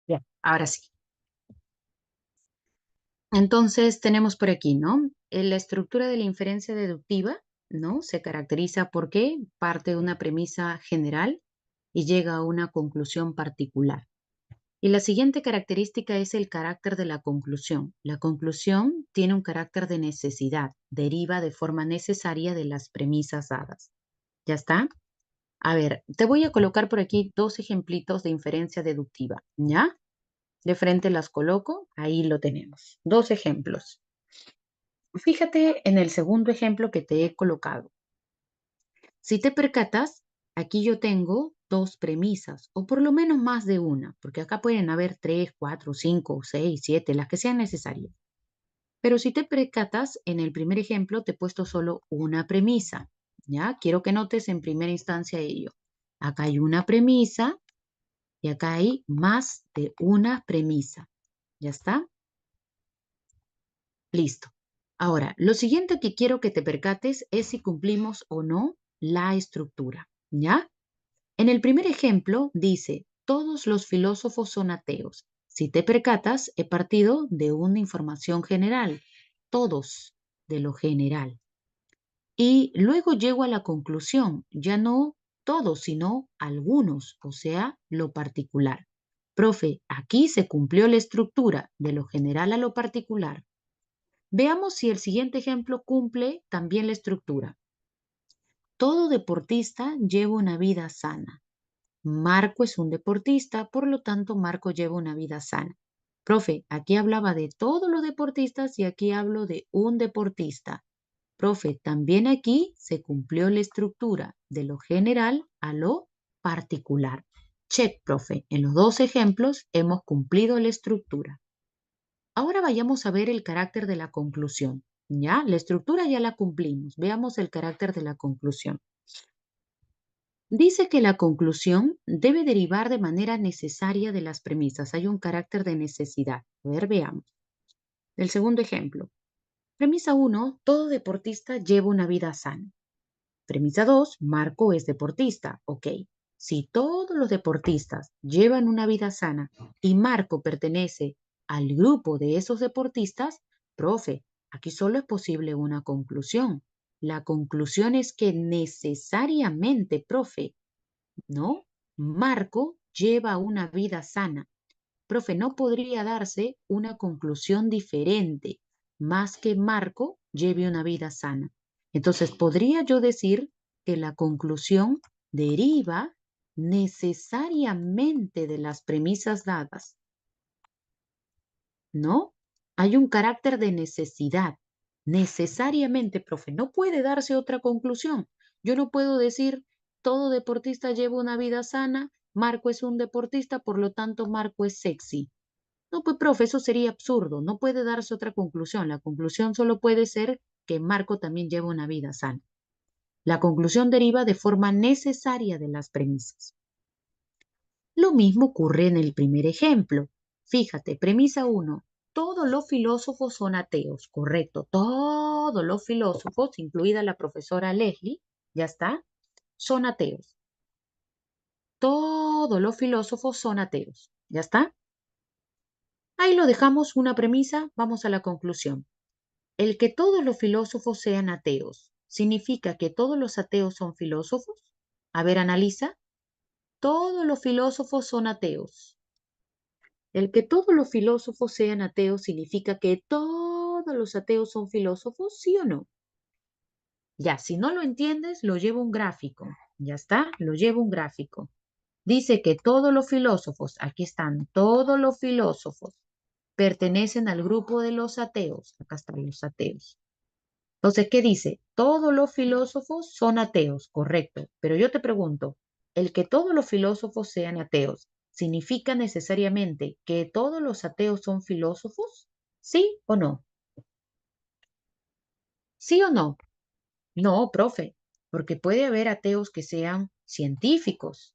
Bien, ahora sí. Entonces tenemos por aquí, ¿no? La estructura de la inferencia deductiva, ¿no? Se caracteriza porque parte de una premisa general y llega a una conclusión particular. Y la siguiente característica es el carácter de la conclusión. La conclusión tiene un carácter de necesidad, deriva de forma necesaria de las premisas dadas. ¿Ya está? A ver, te voy a colocar por aquí dos ejemplitos de inferencia deductiva, ¿ya? De frente las coloco, ahí lo tenemos. Dos ejemplos. Fíjate en el segundo ejemplo que te he colocado. Si te percatas, aquí yo tengo dos premisas, o por lo menos más de una, porque acá pueden haber tres, cuatro, cinco, seis, siete, las que sean necesarias. Pero si te percatas, en el primer ejemplo te he puesto solo una premisa, ¿ya? Quiero que notes en primera instancia ello. Acá hay una premisa y acá hay más de una premisa. ¿Ya está? Listo. Ahora, lo siguiente que quiero que te percates es si cumplimos o no la estructura, ¿ya? En el primer ejemplo dice, todos los filósofos son ateos. Si te percatas, he partido de una información general, todos, de lo general. Y luego llego a la conclusión, ya no todos, sino algunos, o sea, lo particular. Profe, aquí se cumplió la estructura de lo general a lo particular. Veamos si el siguiente ejemplo cumple también la estructura. Todo deportista lleva una vida sana. Marco es un deportista, por lo tanto, Marco lleva una vida sana. Profe, aquí hablaba de todos los deportistas y aquí hablo de un deportista. Profe, también aquí se cumplió la estructura de lo general a lo particular. Check, profe. En los dos ejemplos hemos cumplido la estructura. Ahora vayamos a ver el carácter de la conclusión. ¿Ya? La estructura ya la cumplimos. Veamos el carácter de la conclusión. Dice que la conclusión debe derivar de manera necesaria de las premisas. Hay un carácter de necesidad. A ver, veamos. El segundo ejemplo. Premisa uno, todo deportista lleva una vida sana. Premisa 2, Marco es deportista. Ok. Si todos los deportistas llevan una vida sana y Marco pertenece al grupo de esos deportistas, profe, aquí solo es posible una conclusión. La conclusión es que necesariamente, profe, ¿no? Marco lleva una vida sana. Profe, no podría darse una conclusión diferente, más que Marco lleve una vida sana. Entonces, podría yo decir que la conclusión deriva necesariamente de las premisas dadas, ¿no? Hay un carácter de necesidad. Necesariamente, profe, no puede darse otra conclusión. Yo no puedo decir, todo deportista lleva una vida sana, Marco es un deportista, por lo tanto, Marco es sexy. No, pues, profe, eso sería absurdo. No puede darse otra conclusión. La conclusión solo puede ser que Marco también lleva una vida sana. La conclusión deriva de forma necesaria de las premisas. Lo mismo ocurre en el primer ejemplo. Fíjate, premisa uno. Todos los filósofos son ateos, correcto. Todos los filósofos, incluida la profesora Leslie, ya está, son ateos. Todos los filósofos son ateos, ya está. Ahí lo dejamos una premisa, vamos a la conclusión. El que todos los filósofos sean ateos, ¿significa que todos los ateos son filósofos? A ver, analiza. Todos los filósofos son ateos. El que todos los filósofos sean ateos significa que todos los ateos son filósofos, ¿sí o no? Ya, si no lo entiendes, lo llevo un gráfico. Ya está, lo llevo un gráfico. Dice que todos los filósofos, aquí están, todos los filósofos pertenecen al grupo de los ateos. Acá están los ateos. Entonces, ¿qué dice? Todos los filósofos son ateos, correcto. Pero yo te pregunto, ¿el que todos los filósofos sean ateos significa necesariamente que todos los ateos son filósofos? ¿Sí o no? ¿Sí o no? No, profe, porque puede haber ateos que sean científicos,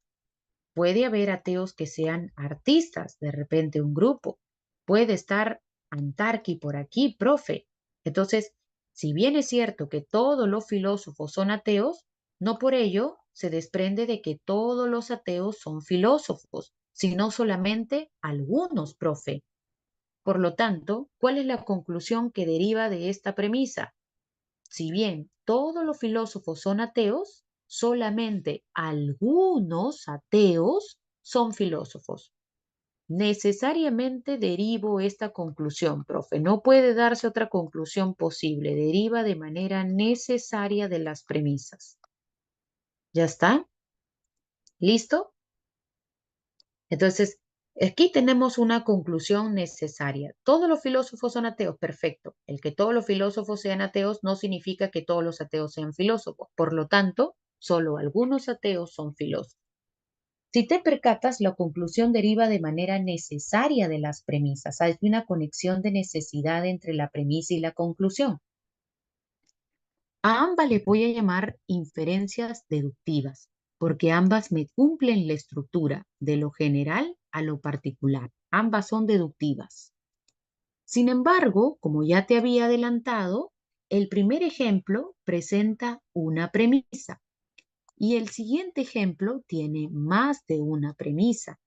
puede haber ateos que sean artistas, de repente un grupo. Puede estar Antarqui por aquí, profe. Entonces, si bien es cierto que todos los filósofos son ateos, no por ello se desprende de que todos los ateos son filósofos, sino solamente algunos, profe. Por lo tanto, ¿cuál es la conclusión que deriva de esta premisa? Si bien todos los filósofos son ateos, solamente algunos ateos son filósofos. Necesariamente derivo esta conclusión, profe. No puede darse otra conclusión posible. Deriva de manera necesaria de las premisas. ¿Ya está? ¿Listo? Entonces, aquí tenemos una conclusión necesaria. Todos los filósofos son ateos, perfecto. El que todos los filósofos sean ateos no significa que todos los ateos sean filósofos. Por lo tanto, solo algunos ateos son filósofos. Si te percatas, la conclusión deriva de manera necesaria de las premisas. Hay una conexión de necesidad entre la premisa y la conclusión. A ambas les voy a llamar inferencias deductivas, porque ambas me cumplen la estructura de lo general a lo particular. Ambas son deductivas. Sin embargo, como ya te había adelantado, el primer ejemplo presenta una premisa y el siguiente ejemplo tiene más de una premisa.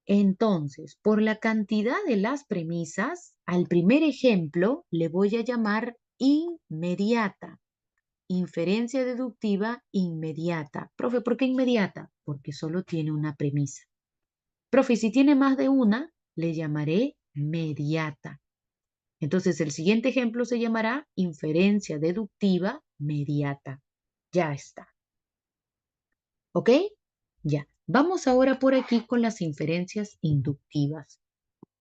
Entonces, por la cantidad de las premisas, al primer ejemplo le voy a llamar inmediata. Inferencia deductiva inmediata. Profe, ¿por qué inmediata? Porque solo tiene una premisa. Profe, si tiene más de una, le llamaré mediata. Entonces, el siguiente ejemplo se llamará inferencia deductiva mediata. Ya está. ¿Ok? Ya. Vamos ahora por aquí con las inferencias inductivas.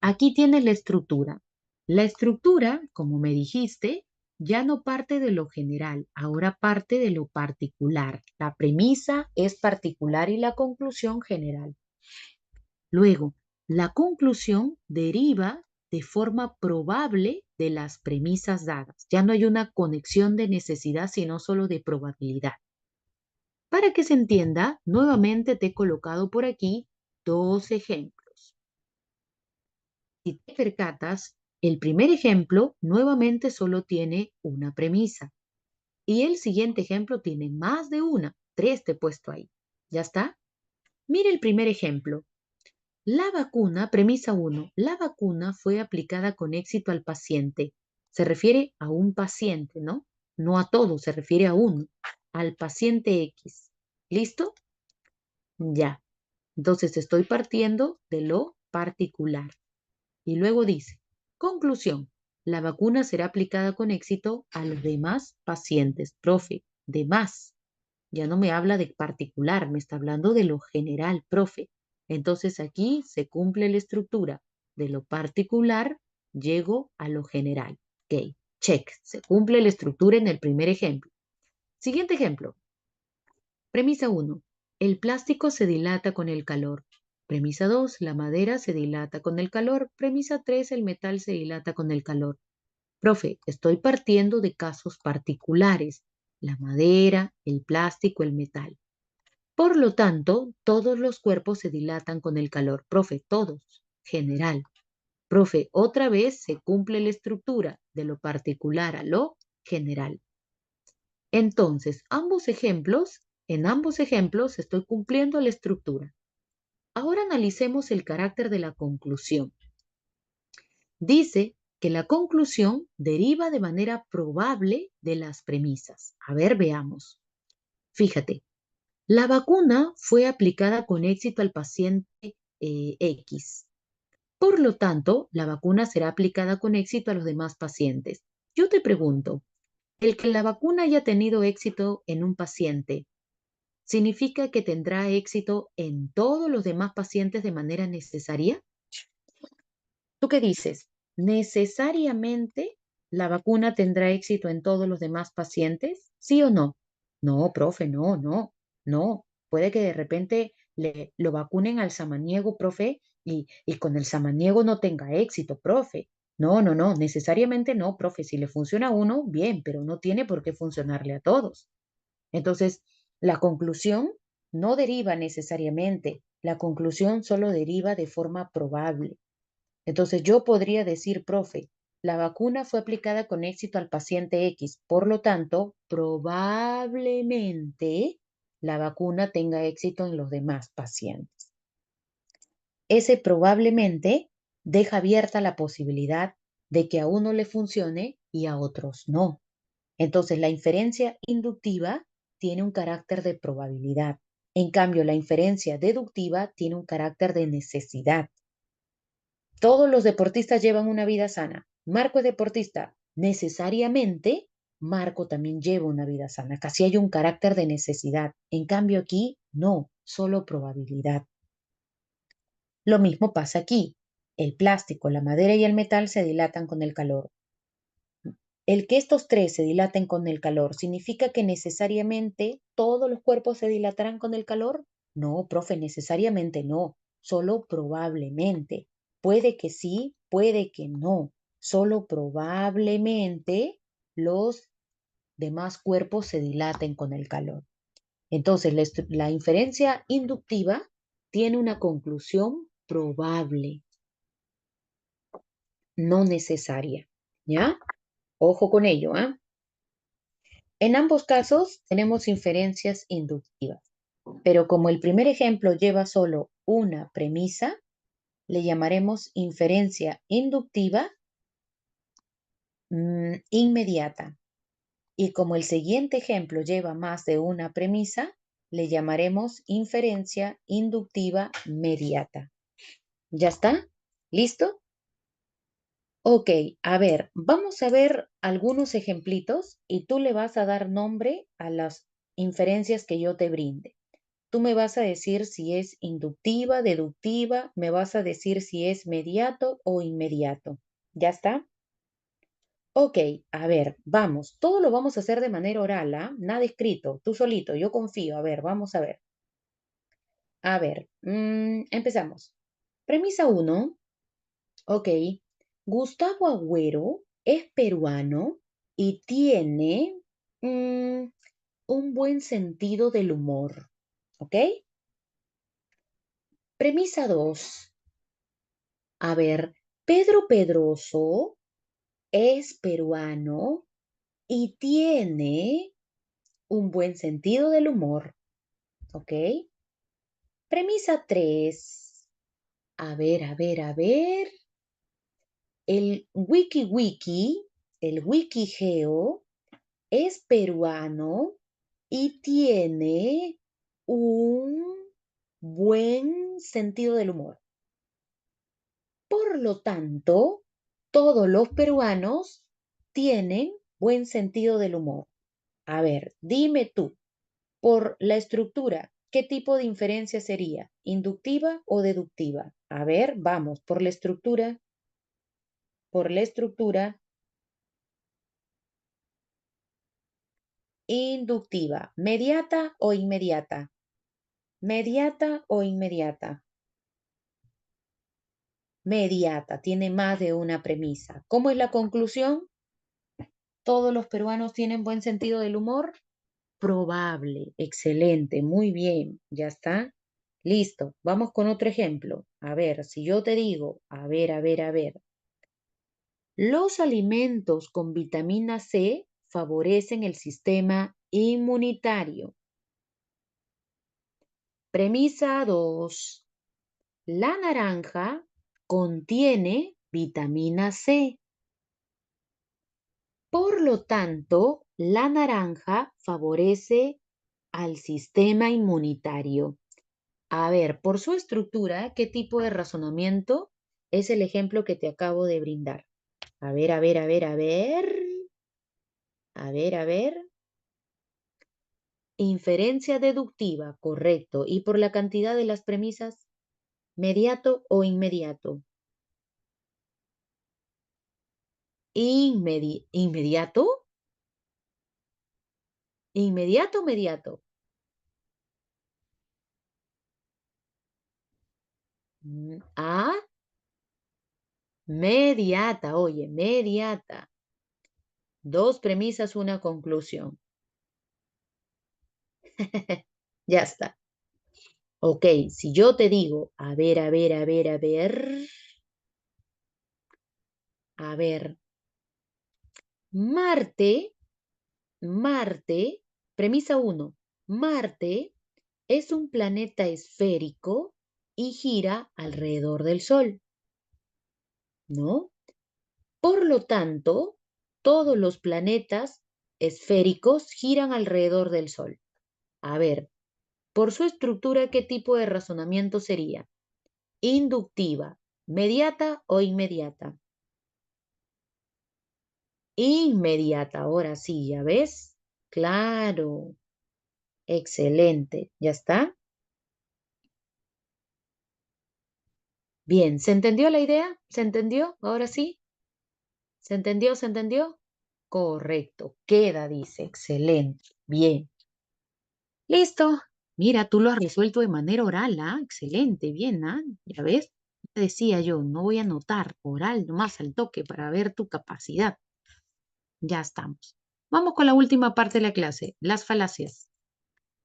Aquí tienes la estructura. La estructura, como me dijiste, ya no parte de lo general, ahora parte de lo particular. La premisa es particular y la conclusión general. Luego, la conclusión deriva de forma probable de las premisas dadas. Ya no hay una conexión de necesidad, sino solo de probabilidad. Para que se entienda, nuevamente te he colocado por aquí dos ejemplos. Si te percatas, El primer ejemplo nuevamente solo tiene una premisa y el siguiente ejemplo tiene más de una. Tres te he puesto ahí. ¿Ya está? Mire el primer ejemplo. La vacuna, premisa uno, la vacuna fue aplicada con éxito al paciente. Se refiere a un paciente, ¿no? No a todos, se refiere a uno, al paciente X. ¿Listo? Ya. Entonces estoy partiendo de lo particular. Y luego dice, conclusión, la vacuna será aplicada con éxito a los demás pacientes. Profe, demás. Ya no me habla de particular, me está hablando de lo general, profe. Entonces aquí se cumple la estructura. De lo particular llego a lo general. Ok, check. Se cumple la estructura en el primer ejemplo. Siguiente ejemplo. Premisa uno. El plástico se dilata con el calor. Premisa 2. La madera se dilata con el calor. Premisa 3. El metal se dilata con el calor. Profe, estoy partiendo de casos particulares. La madera, el plástico, el metal. Por lo tanto, todos los cuerpos se dilatan con el calor. Profe, todos. General. Profe, otra vez se cumple la estructura de lo particular a lo general. Entonces, en ambos ejemplos estoy cumpliendo la estructura. Ahora analicemos el carácter de la conclusión. Dice que la conclusión deriva de manera probable de las premisas. A ver, veamos. Fíjate, la vacuna fue aplicada con éxito al paciente X. Por lo tanto, la vacuna será aplicada con éxito a los demás pacientes. Yo te pregunto, ¿el que la vacuna haya tenido éxito en un paciente significa que tendrá éxito en todos los demás pacientes de manera necesaria? ¿Tú qué dices? ¿Necesariamente la vacuna tendrá éxito en todos los demás pacientes? ¿Sí o no? No, profe, no, no, no. Puede que de repente lo vacunen al samaniego, profe, y con el samaniego no tenga éxito, profe. No, no, no, necesariamente no, profe. Si le funciona a uno, bien, pero no tiene por qué funcionarle a todos. Entonces, la conclusión no deriva necesariamente, la conclusión solo deriva de forma probable. Entonces yo podría decir, profe, la vacuna fue aplicada con éxito al paciente X, por lo tanto, probablemente la vacuna tenga éxito en los demás pacientes. Ese probablemente deja abierta la posibilidad de que a uno le funcione y a otros no. Entonces la inferencia inductiva tiene un carácter de probabilidad. En cambio, la inferencia deductiva tiene un carácter de necesidad. Todos los deportistas llevan una vida sana. Marco es deportista. Necesariamente, Marco también lleva una vida sana. Casi hay un carácter de necesidad. En cambio, aquí no, solo probabilidad. Lo mismo pasa aquí. El plástico, la madera y el metal se dilatan con el calor. El que estos tres se dilaten con el calor, ¿significa que necesariamente todos los cuerpos se dilatarán con el calor? No, profe, necesariamente no, solo probablemente. Puede que sí, puede que no. Solo probablemente los demás cuerpos se dilaten con el calor. Entonces, la inferencia inductiva tiene una conclusión probable, no necesaria. ¿Ya? Ojo con ello, ¿ah? En ambos casos tenemos inferencias inductivas, pero como el primer ejemplo lleva solo una premisa, le llamaremos inferencia inductiva inmediata. Y como el siguiente ejemplo lleva más de una premisa, le llamaremos inferencia inductiva mediata. ¿Ya está? ¿Listo? Ok, a ver, vamos a ver algunos ejemplitos y tú le vas a dar nombre a las inferencias que yo te brinde. Tú me vas a decir si es inductiva, deductiva, me vas a decir si es mediato o inmediato. ¿Ya está? Ok, a ver, vamos. Todo lo vamos a hacer de manera oral, ¿ah? Nada escrito, tú solito, yo confío. A ver, vamos a ver. A ver, empezamos. Premisa uno. Ok. Gustavo Agüero es peruano y tiene un buen sentido del humor. ¿Ok? Premisa 2. A ver, Pedro Pedroso es peruano y tiene un buen sentido del humor, ¿ok? Premisa 3. A ver, a ver, a ver. El Wikigeo es peruano y tiene un buen sentido del humor. Por lo tanto, todos los peruanos tienen buen sentido del humor. A ver, dime tú, por la estructura, ¿qué tipo de inferencia sería? ¿Inductiva o deductiva? A ver, vamos, por la estructura inductiva, ¿mediata o inmediata? ¿Mediata o inmediata? Mediata, tiene más de una premisa. ¿Cómo es la conclusión? ¿Todos los peruanos tienen buen sentido del humor? Probable, excelente, muy bien, ya está. Listo, vamos con otro ejemplo. A ver, si yo te digo, a ver, a ver, a ver. Los alimentos con vitamina C favorecen el sistema inmunitario. Premisa 2. La naranja contiene vitamina C. Por lo tanto, la naranja favorece al sistema inmunitario. A ver, por su estructura, ¿qué tipo de razonamiento es el ejemplo que te acabo de brindar? A ver, a ver, a ver, a ver. A ver, a ver. Inferencia deductiva, correcto. ¿Y por la cantidad de las premisas? ¿Mediato o inmediato? ¿Inmediato? ¿Inmediato o mediato? Ah, mediata, oye, mediata. Dos premisas, una conclusión. Ya está. Ok, si yo te digo, a ver, a ver, a ver, a ver, a ver, Marte, Marte, premisa uno, Marte es un planeta esférico y gira alrededor del Sol, ¿no? Por lo tanto, todos los planetas esféricos giran alrededor del Sol. A ver, por su estructura, ¿qué tipo de razonamiento sería? Inductiva, mediata o inmediata. Inmediata, ahora sí, ¿ya ves? Claro, excelente, ¿ya está? Bien, ¿se entendió la idea? ¿Se entendió? Ahora sí, ¿se entendió? ¿Se entendió? Correcto, queda, dice, excelente, bien. Listo. Mira, tú lo has resuelto de manera oral, ¿ah? Excelente, bien, ¿ah? Ya ves, te decía yo, no voy a anotar oral nomás al toque para ver tu capacidad. Ya estamos. Vamos con la última parte de la clase, las falacias.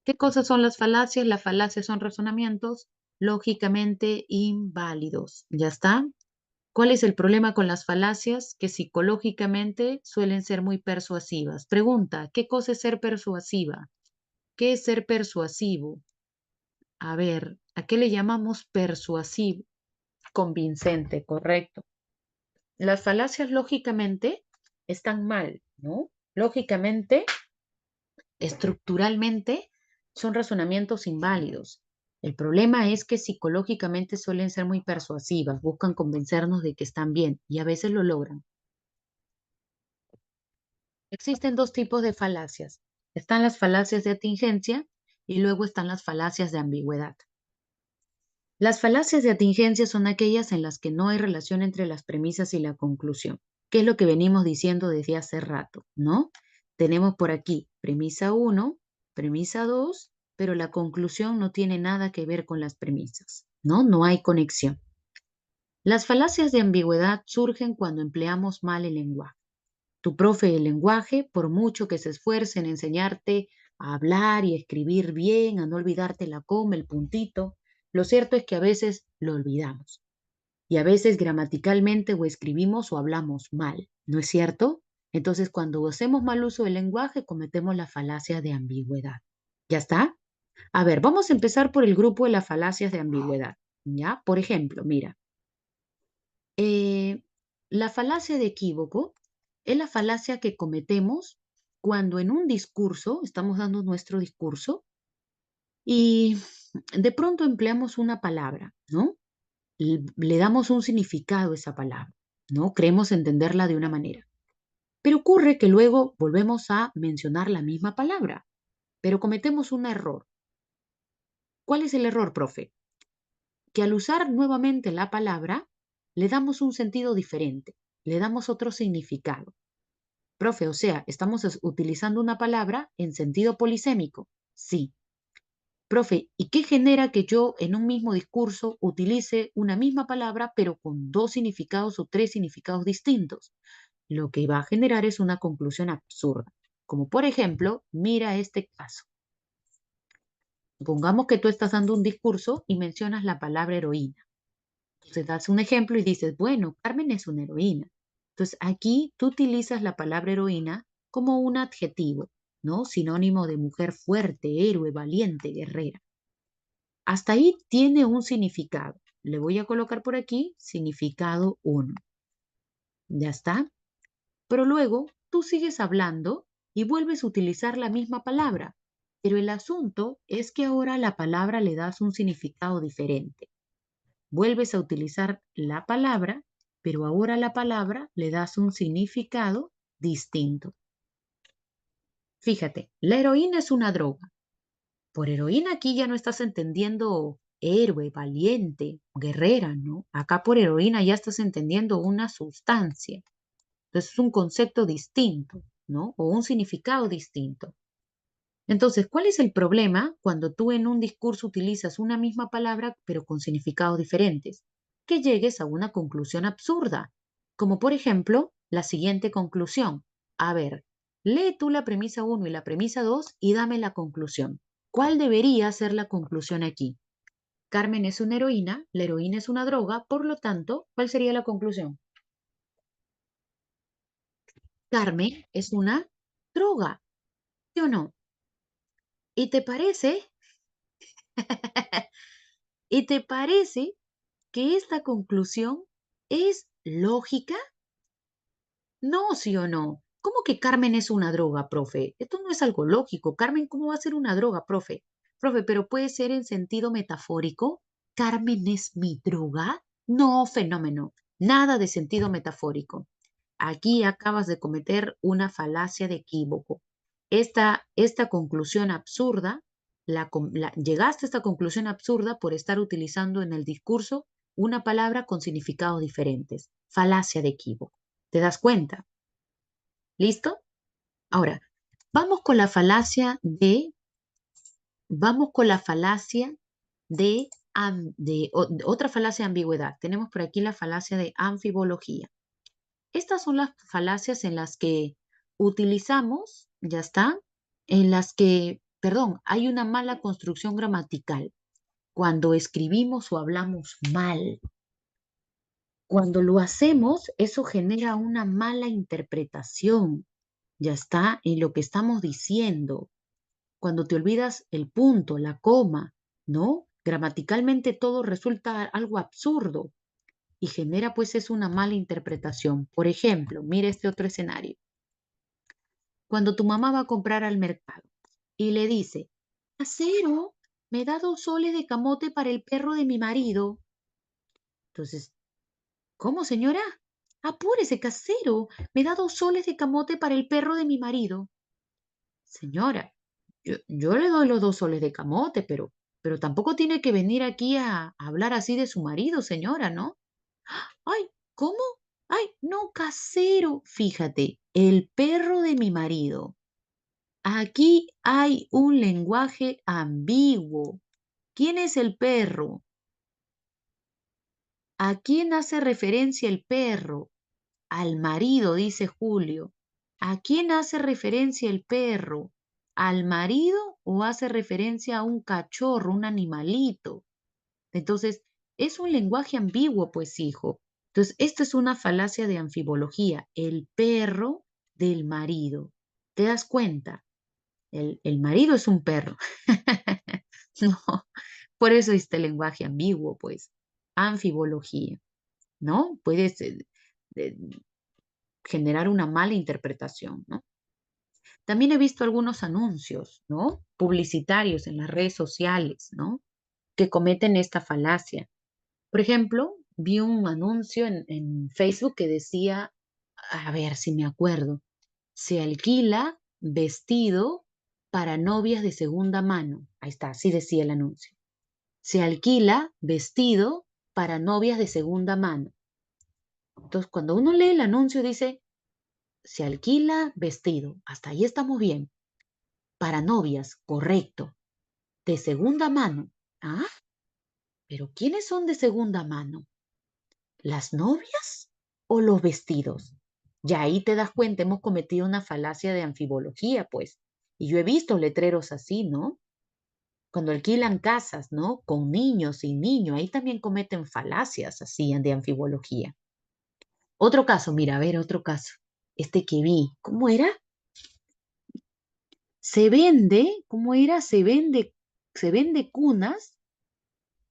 ¿Qué cosas son las falacias? Las falacias son razonamientos lógicamente inválidos. ¿Ya está? ¿Cuál es el problema con las falacias? Que psicológicamente suelen ser muy persuasivas. Pregunta, ¿qué cosa es ser persuasiva? ¿Qué es ser persuasivo? A ver, ¿a qué le llamamos persuasivo? Convincente, correcto. Las falacias lógicamente están mal, ¿no? Lógicamente, estructuralmente, son razonamientos inválidos. El problema es que psicológicamente suelen ser muy persuasivas, buscan convencernos de que están bien y a veces lo logran. Existen dos tipos de falacias. Están las falacias de atingencia y luego están las falacias de ambigüedad. Las falacias de atingencia son aquellas en las que no hay relación entre las premisas y la conclusión, que es lo que venimos diciendo desde hace rato, ¿no? Tenemos por aquí premisa 1, premisa 2, pero la conclusión no tiene nada que ver con las premisas, ¿no? No hay conexión. Las falacias de ambigüedad surgen cuando empleamos mal el lenguaje. Tu profe de lenguaje, por mucho que se esfuerce en enseñarte a hablar y escribir bien, a no olvidarte la coma, el puntito, lo cierto es que a veces lo olvidamos. Y a veces gramaticalmente o escribimos o hablamos mal, ¿no es cierto? Entonces, cuando hacemos mal uso del lenguaje, cometemos la falacia de ambigüedad. ¿Ya está? A ver, vamos a empezar por el grupo de las falacias de ambigüedad. ¿Ya? Por ejemplo, mira, eh, la falacia de equívoco es la falacia que cometemos cuando en un discurso, estamos dando nuestro discurso, y de pronto empleamos una palabra, ¿no? Le damos un significado a esa palabra, ¿no? Creemos entenderla de una manera. Pero ocurre que luego volvemos a mencionar la misma palabra, pero cometemos un error. ¿Cuál es el error, profe? Que al usar nuevamente la palabra, le damos un sentido diferente, le damos otro significado. Profe, o sea, estamos utilizando una palabra en sentido polisémico. Sí. Profe, ¿y qué genera que yo en un mismo discurso utilice una misma palabra, pero con dos significados o tres significados distintos? Lo que va a generar es una conclusión absurda. Como por ejemplo, mira este caso. Pongamos que tú estás dando un discurso y mencionas la palabra heroína. Entonces das un ejemplo y dices, bueno, Carmen es una heroína. Entonces aquí tú utilizas la palabra heroína como un adjetivo, ¿no? Sinónimo de mujer fuerte, héroe, valiente, guerrera. Hasta ahí tiene un significado. Le voy a colocar por aquí significado 1. ¿Ya está? Pero luego tú sigues hablando y vuelves a utilizar la misma palabra. Pero el asunto es que ahora la palabra le das un significado diferente. Vuelves a utilizar la palabra, pero ahora a la palabra le das un significado distinto. Fíjate, la heroína es una droga. Por heroína aquí ya no estás entendiendo héroe, valiente, guerrera, ¿no? Acá por heroína ya estás entendiendo una sustancia. Entonces es un concepto distinto, ¿no? O un significado distinto. Entonces, ¿cuál es el problema cuando tú en un discurso utilizas una misma palabra pero con significados diferentes? Que llegues a una conclusión absurda, como por ejemplo la siguiente conclusión. A ver, lee tú la premisa 1 y la premisa 2 y dame la conclusión. ¿Cuál debería ser la conclusión aquí? Carmen es una heroína, la heroína es una droga, por lo tanto, ¿cuál sería la conclusión? Carmen es una droga, ¿sí o no? ¿Y te parece? ¿Y te parece que esta conclusión es lógica? No, sí o no. ¿Cómo que Carmen es una droga, profe? Esto no es algo lógico. Carmen, ¿cómo va a ser una droga, profe? Profe, pero puede ser en sentido metafórico. ¿Carmen es mi droga? No, fenómeno. Nada de sentido metafórico. Aquí acabas de cometer una falacia de equívoco. Esta conclusión absurda, llegaste a esta conclusión absurda por estar utilizando en el discurso una palabra con significados diferentes. Falacia de equívoco. ¿Te das cuenta? ¿Listo? Ahora, vamos con la falacia de, vamos con la falacia de otra falacia de ambigüedad. Tenemos por aquí la falacia de anfibología. Estas son las falacias en las que utilizamos, ya está, en las que, perdón, hay una mala construcción gramatical. Cuando escribimos o hablamos mal, cuando lo hacemos, eso genera una mala interpretación, ya está, en lo que estamos diciendo. Cuando te olvidas el punto, la coma, ¿no? Gramaticalmente todo resulta algo absurdo y genera pues es una mala interpretación. Por ejemplo, mira este otro escenario. Cuando tu mamá va a comprar al mercado y le dice, casero, me da 2 soles de camote para el perro de mi marido. Entonces, ¿cómo, señora? Apúrese, casero, me da 2 soles de camote para el perro de mi marido. Señora, yo le doy los 2 soles de camote, pero tampoco tiene que venir aquí a hablar así de su marido, señora, ¿no? Ay, ¿cómo? Ay, no, casero. Fíjate, el perro de mi marido. Aquí hay un lenguaje ambiguo. ¿Quién es el perro? ¿A quién hace referencia el perro? Al marido, dice Julio. ¿A quién hace referencia el perro? ¿Al marido o hace referencia a un cachorro, un animalito? Entonces, Es un lenguaje ambiguo, pues, hijo. Entonces, esto es una falacia de anfibología. El perro del marido. ¿Te das cuenta? El marido es un perro. No, por eso este lenguaje ambiguo, pues, anfibología, ¿no? Puedes eh, generar una mala interpretación, ¿no? También he visto algunos anuncios, ¿no? Publicitarios en las redes sociales, ¿no? Que cometen esta falacia. Por ejemplo, vi un anuncio en Facebook que decía, a ver si me acuerdo, se alquila vestido para novias de segunda mano. Ahí está, así decía el anuncio. Se alquila vestido para novias de segunda mano. Entonces, cuando uno lee el anuncio, dice, se alquila vestido. Hasta ahí estamos bien. Para novias, correcto. De segunda mano. Ah, pero ¿quiénes son de segunda mano? ¿Las novias o los vestidos? Ya ahí te das cuenta, hemos cometido una falacia de anfibología, pues. Y yo he visto letreros así, ¿no? Cuando alquilan casas, ¿no? Con niños y niños, ahí también cometen falacias así de anfibología. Otro caso, mira, a ver, otro caso. Este que vi, ¿cómo era? Se vende, ¿cómo era? Se vende cunas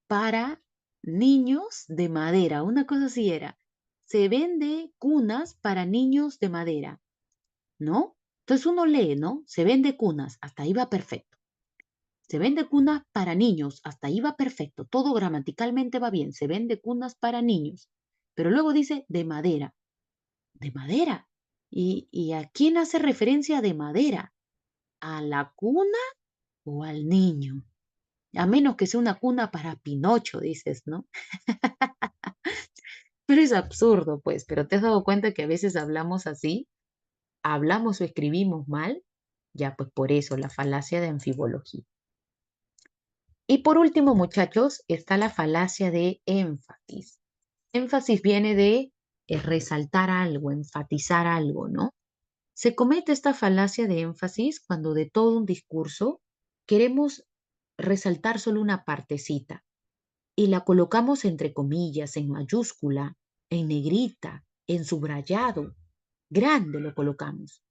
para niños de madera, una cosa así era. Se vende cunas para niños de madera, ¿no? Entonces uno lee, ¿no? Se vende cunas, hasta ahí va perfecto. Se vende cunas para niños, hasta ahí va perfecto. Todo gramaticalmente va bien. Se vende cunas para niños. Pero luego dice de madera. ¿De madera? ¿Y a quién hace referencia de madera? ¿A la cuna o al niño? A menos que sea una cuna para Pinocho, dices, ¿no? Pero es absurdo, pues, pero ¿te has dado cuenta que a veces hablamos así? ¿Hablamos o escribimos mal? Ya, pues por eso, la falacia de anfibología. Y por último, muchachos, está la falacia de énfasis. Énfasis viene de resaltar algo, enfatizar algo, ¿no? Se comete esta falacia de énfasis cuando de todo un discurso queremos resaltar solo una partecita y la colocamos entre comillas, en mayúscula, en negrita, en subrayado, grande lo colocamos.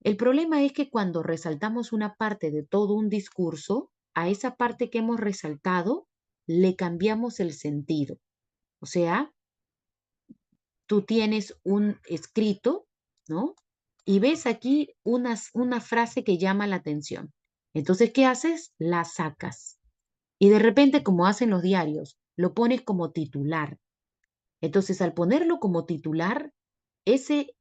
El problema es que cuando resaltamos una parte de todo un discurso, a esa parte que hemos resaltado le cambiamos el sentido. O sea, tú tienes un escrito, ¿no? Y ves aquí una frase que llama la atención. Entonces, ¿qué haces? La sacas. Y de repente, como hacen los diarios, lo pones como titular. Entonces, al ponerlo como titular, ese,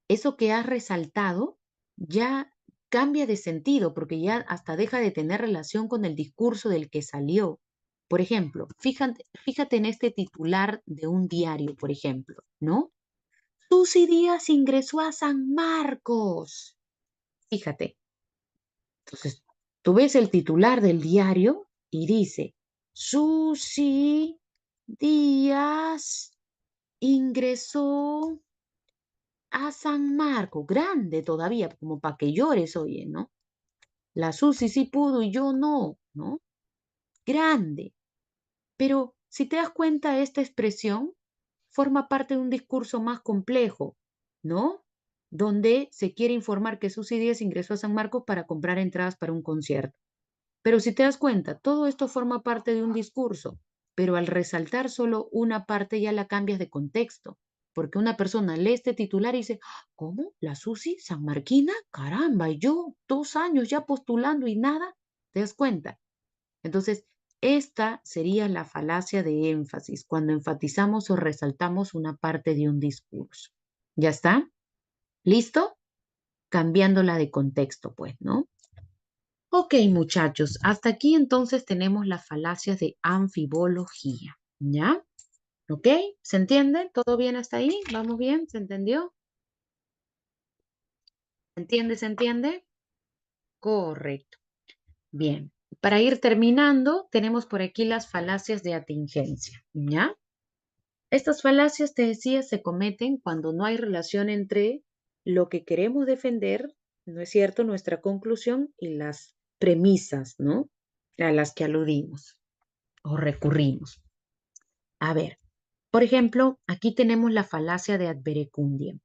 eso que has resaltado ya cambia de sentido porque ya hasta deja de tener relación con el discurso del que salió. Por ejemplo, fíjate en este titular de un diario, por ejemplo, ¿no? Susy Díaz ingresó a San Marcos. Fíjate. Entonces, tú ves el titular del diario y dice, Susy Díaz ingresó a San Marcos, grande todavía, como para que llores, oye, ¿no? La Susi sí pudo y yo no, ¿no? Grande. Pero si te das cuenta, esta expresión forma parte de un discurso más complejo, ¿no? Donde se quiere informar que Susi Díaz ingresó a San Marcos para comprar entradas para un concierto. Pero si te das cuenta, todo esto forma parte de un discurso, pero al resaltar solo una parte ya la cambias de contexto, porque una persona lee este titular y dice, ¿cómo? ¿La Susi Sanmarquina? Caramba, y yo 2 años ya postulando y nada, ¿te das cuenta? Entonces, esta sería la falacia de énfasis, cuando enfatizamos o resaltamos una parte de un discurso. ¿Ya está? ¿Listo? Cambiándola de contexto, pues, ¿no? Ok, muchachos, hasta aquí entonces tenemos las falacias de anfibología, ¿ya? ¿Ok? ¿Se entiende? ¿Todo bien hasta ahí? ¿Vamos bien? ¿Se entendió? ¿Se entiende? ¿Se entiende? Correcto. Bien. Para ir terminando, tenemos por aquí las falacias de atingencia, ¿ya? Estas falacias, te decía, se cometen cuando no hay relación entre lo que queremos defender, ¿no es cierto?, nuestra conclusión y las premisas, ¿no? a las que aludimos o recurrimos. A ver, por ejemplo, aquí tenemos la falacia de ad verecundiam.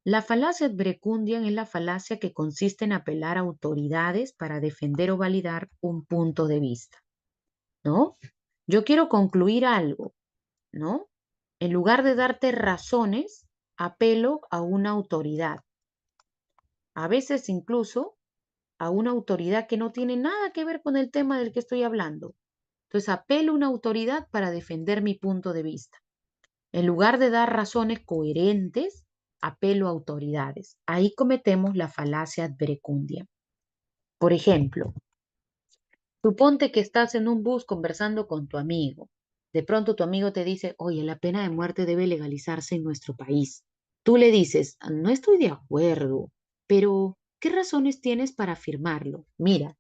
La falacia ad verecundiam es la falacia que consiste en apelar a autoridades para defender o validar un punto de vista, ¿no? Yo quiero concluir algo, ¿no? En lugar de darte razones, apelo a una autoridad, a veces incluso a una autoridad que no tiene nada que ver con el tema del que estoy hablando. Entonces apelo a una autoridad para defender mi punto de vista. En lugar de dar razones coherentes, apelo a autoridades. Ahí cometemos la falacia ad verecundiam. Por ejemplo, suponte que estás en un bus conversando con tu amigo. De pronto tu amigo te dice, oye, la pena de muerte debe legalizarse en nuestro país. Tú le dices, no estoy de acuerdo, pero ¿qué razones tienes para afirmarlo? Mira,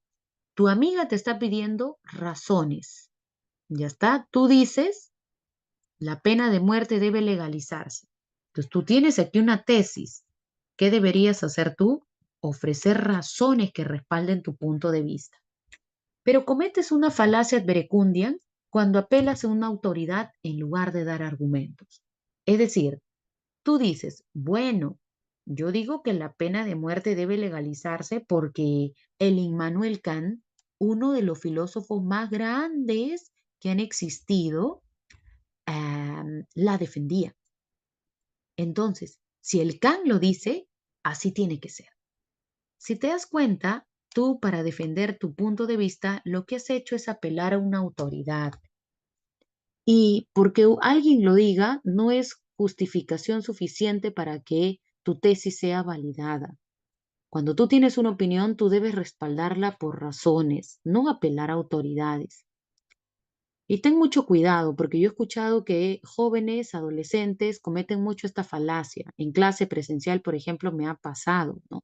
tu amiga te está pidiendo razones. Ya está, tú dices, la pena de muerte debe legalizarse. Entonces tú tienes aquí una tesis. ¿Qué deberías hacer tú? Ofrecer razones que respalden tu punto de vista. Pero cometes una falacia ad verecundiam cuando apelas a una autoridad en lugar de dar argumentos. Es decir, tú dices, bueno, yo digo que la pena de muerte debe legalizarse porque el Immanuel Kant, uno de los filósofos más grandes que han existido, la defendía. Entonces, si el Kant lo dice, así tiene que ser. Si te das cuenta, tú para defender tu punto de vista, lo que has hecho es apelar a una autoridad. Y porque alguien lo diga, no es justificación suficiente para que tu tesis sea validada. Cuando tú tienes una opinión, tú debes respaldarla por razones, no apelar a autoridades. Y ten mucho cuidado, porque yo he escuchado que jóvenes, adolescentes cometen mucho esta falacia. En clase presencial, por ejemplo, me ha pasado, ¿no?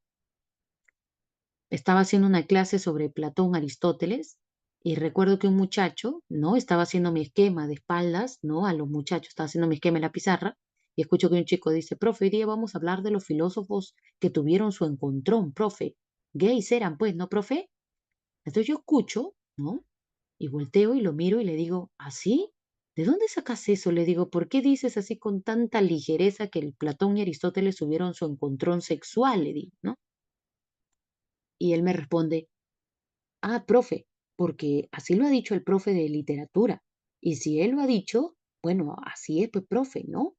Estaba haciendo una clase sobre Platón, Aristóteles, y recuerdo que un muchacho, ¿no? Estaba haciendo mi esquema de espaldas, ¿no? A los muchachos, estaba haciendo mi esquema en la pizarra, y escucho que un chico dice, profe, hoy día vamos a hablar de los filósofos que tuvieron su encontrón, profe. Gays eran, pues, ¿no, profe? Entonces yo escucho, ¿no? Y volteo y lo miro y le digo, ¿así? ¿De dónde sacas eso? Le digo, ¿por qué dices así con tanta ligereza que el Platón y Aristóteles tuvieron su encontrón sexual? Le digo, ¿no? Y él me responde, ah, profe, porque así lo ha dicho el profe de literatura. Y si él lo ha dicho, bueno, así es, pues, profe, ¿no?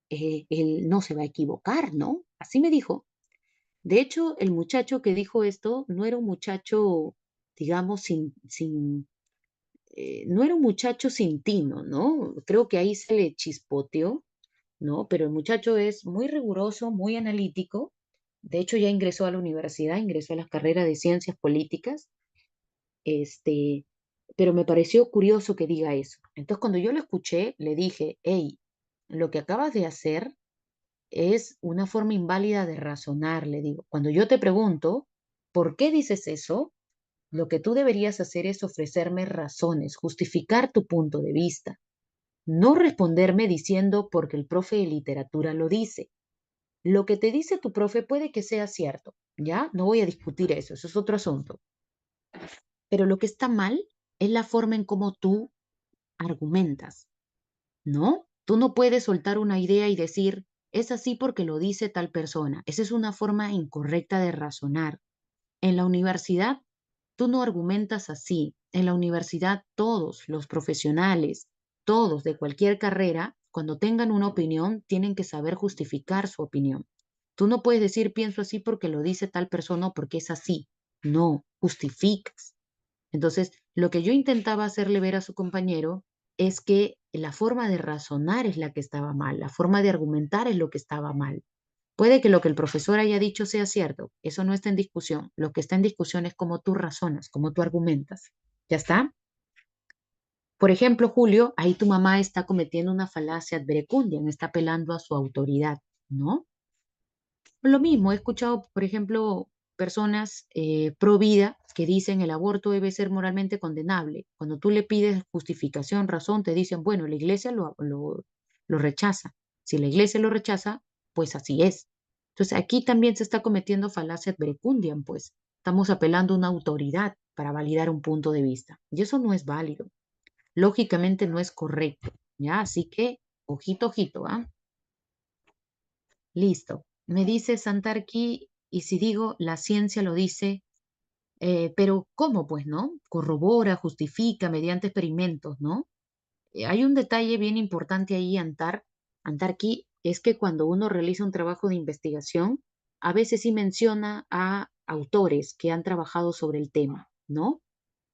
Él no se va a equivocar, ¿no? Así me dijo. De hecho, el muchacho que dijo esto no era un muchacho, digamos, no era un muchacho sin tino, ¿no? Creo que ahí se le chispoteó, ¿no? Pero el muchacho es muy riguroso, muy analítico. De hecho, ya ingresó a la universidad, ingresó a las carreras de ciencias políticas, este, pero me pareció curioso que diga eso. Entonces, cuando yo lo escuché, le dije, hey, lo que acabas de hacer es una forma inválida de razonar, le digo. Cuando yo te pregunto, ¿por qué dices eso? Lo que tú deberías hacer es ofrecerme razones, justificar tu punto de vista, no responderme diciendo porque el profe de literatura lo dice. Lo que te dice tu profe puede que sea cierto, ¿ya? No voy a discutir eso, eso es otro asunto. Pero lo que está mal es la forma en cómo tú argumentas, ¿no? Tú no puedes soltar una idea y decir, es así porque lo dice tal persona. Esa es una forma incorrecta de razonar. En la universidad, tú no argumentas así. En la universidad, todos los profesionales, todos de cualquier carrera, cuando tengan una opinión, tienen que saber justificar su opinión. Tú no puedes decir pienso así porque lo dice tal persona o porque es así. No, justificas. Entonces, lo que yo intentaba hacerle ver a su compañero es que la forma de razonar es la que estaba mal, la forma de argumentar es lo que estaba mal. Puede que lo que el profesor haya dicho sea cierto, eso no está en discusión. Lo que está en discusión es cómo tú razonas, cómo tú argumentas. ¿Ya está? Por ejemplo, Julio, ahí tu mamá está cometiendo una falacia ad verecundiam, está apelando a su autoridad, ¿no? Lo mismo, he escuchado, por ejemplo, personas pro vida que dicen el aborto debe ser moralmente condenable. Cuando tú le pides justificación, razón, te dicen, bueno, la iglesia lo rechaza. Si la iglesia lo rechaza, pues así es. Entonces aquí también se está cometiendo falacia ad verecundiam, pues estamos apelando a una autoridad. para validar un punto de vista. Y eso no es válido. Lógicamente no es correcto, ¿ya? Así que, ojito, ojito, ¿ah? Listo. Me dice Santarki, y si digo, la ciencia lo dice, pero ¿cómo? Pues, ¿no? Corrobora, justifica mediante experimentos, ¿no? Hay un detalle bien importante ahí, Antarki, es que cuando uno realiza un trabajo de investigación, a veces sí menciona a autores que han trabajado sobre el tema, ¿no?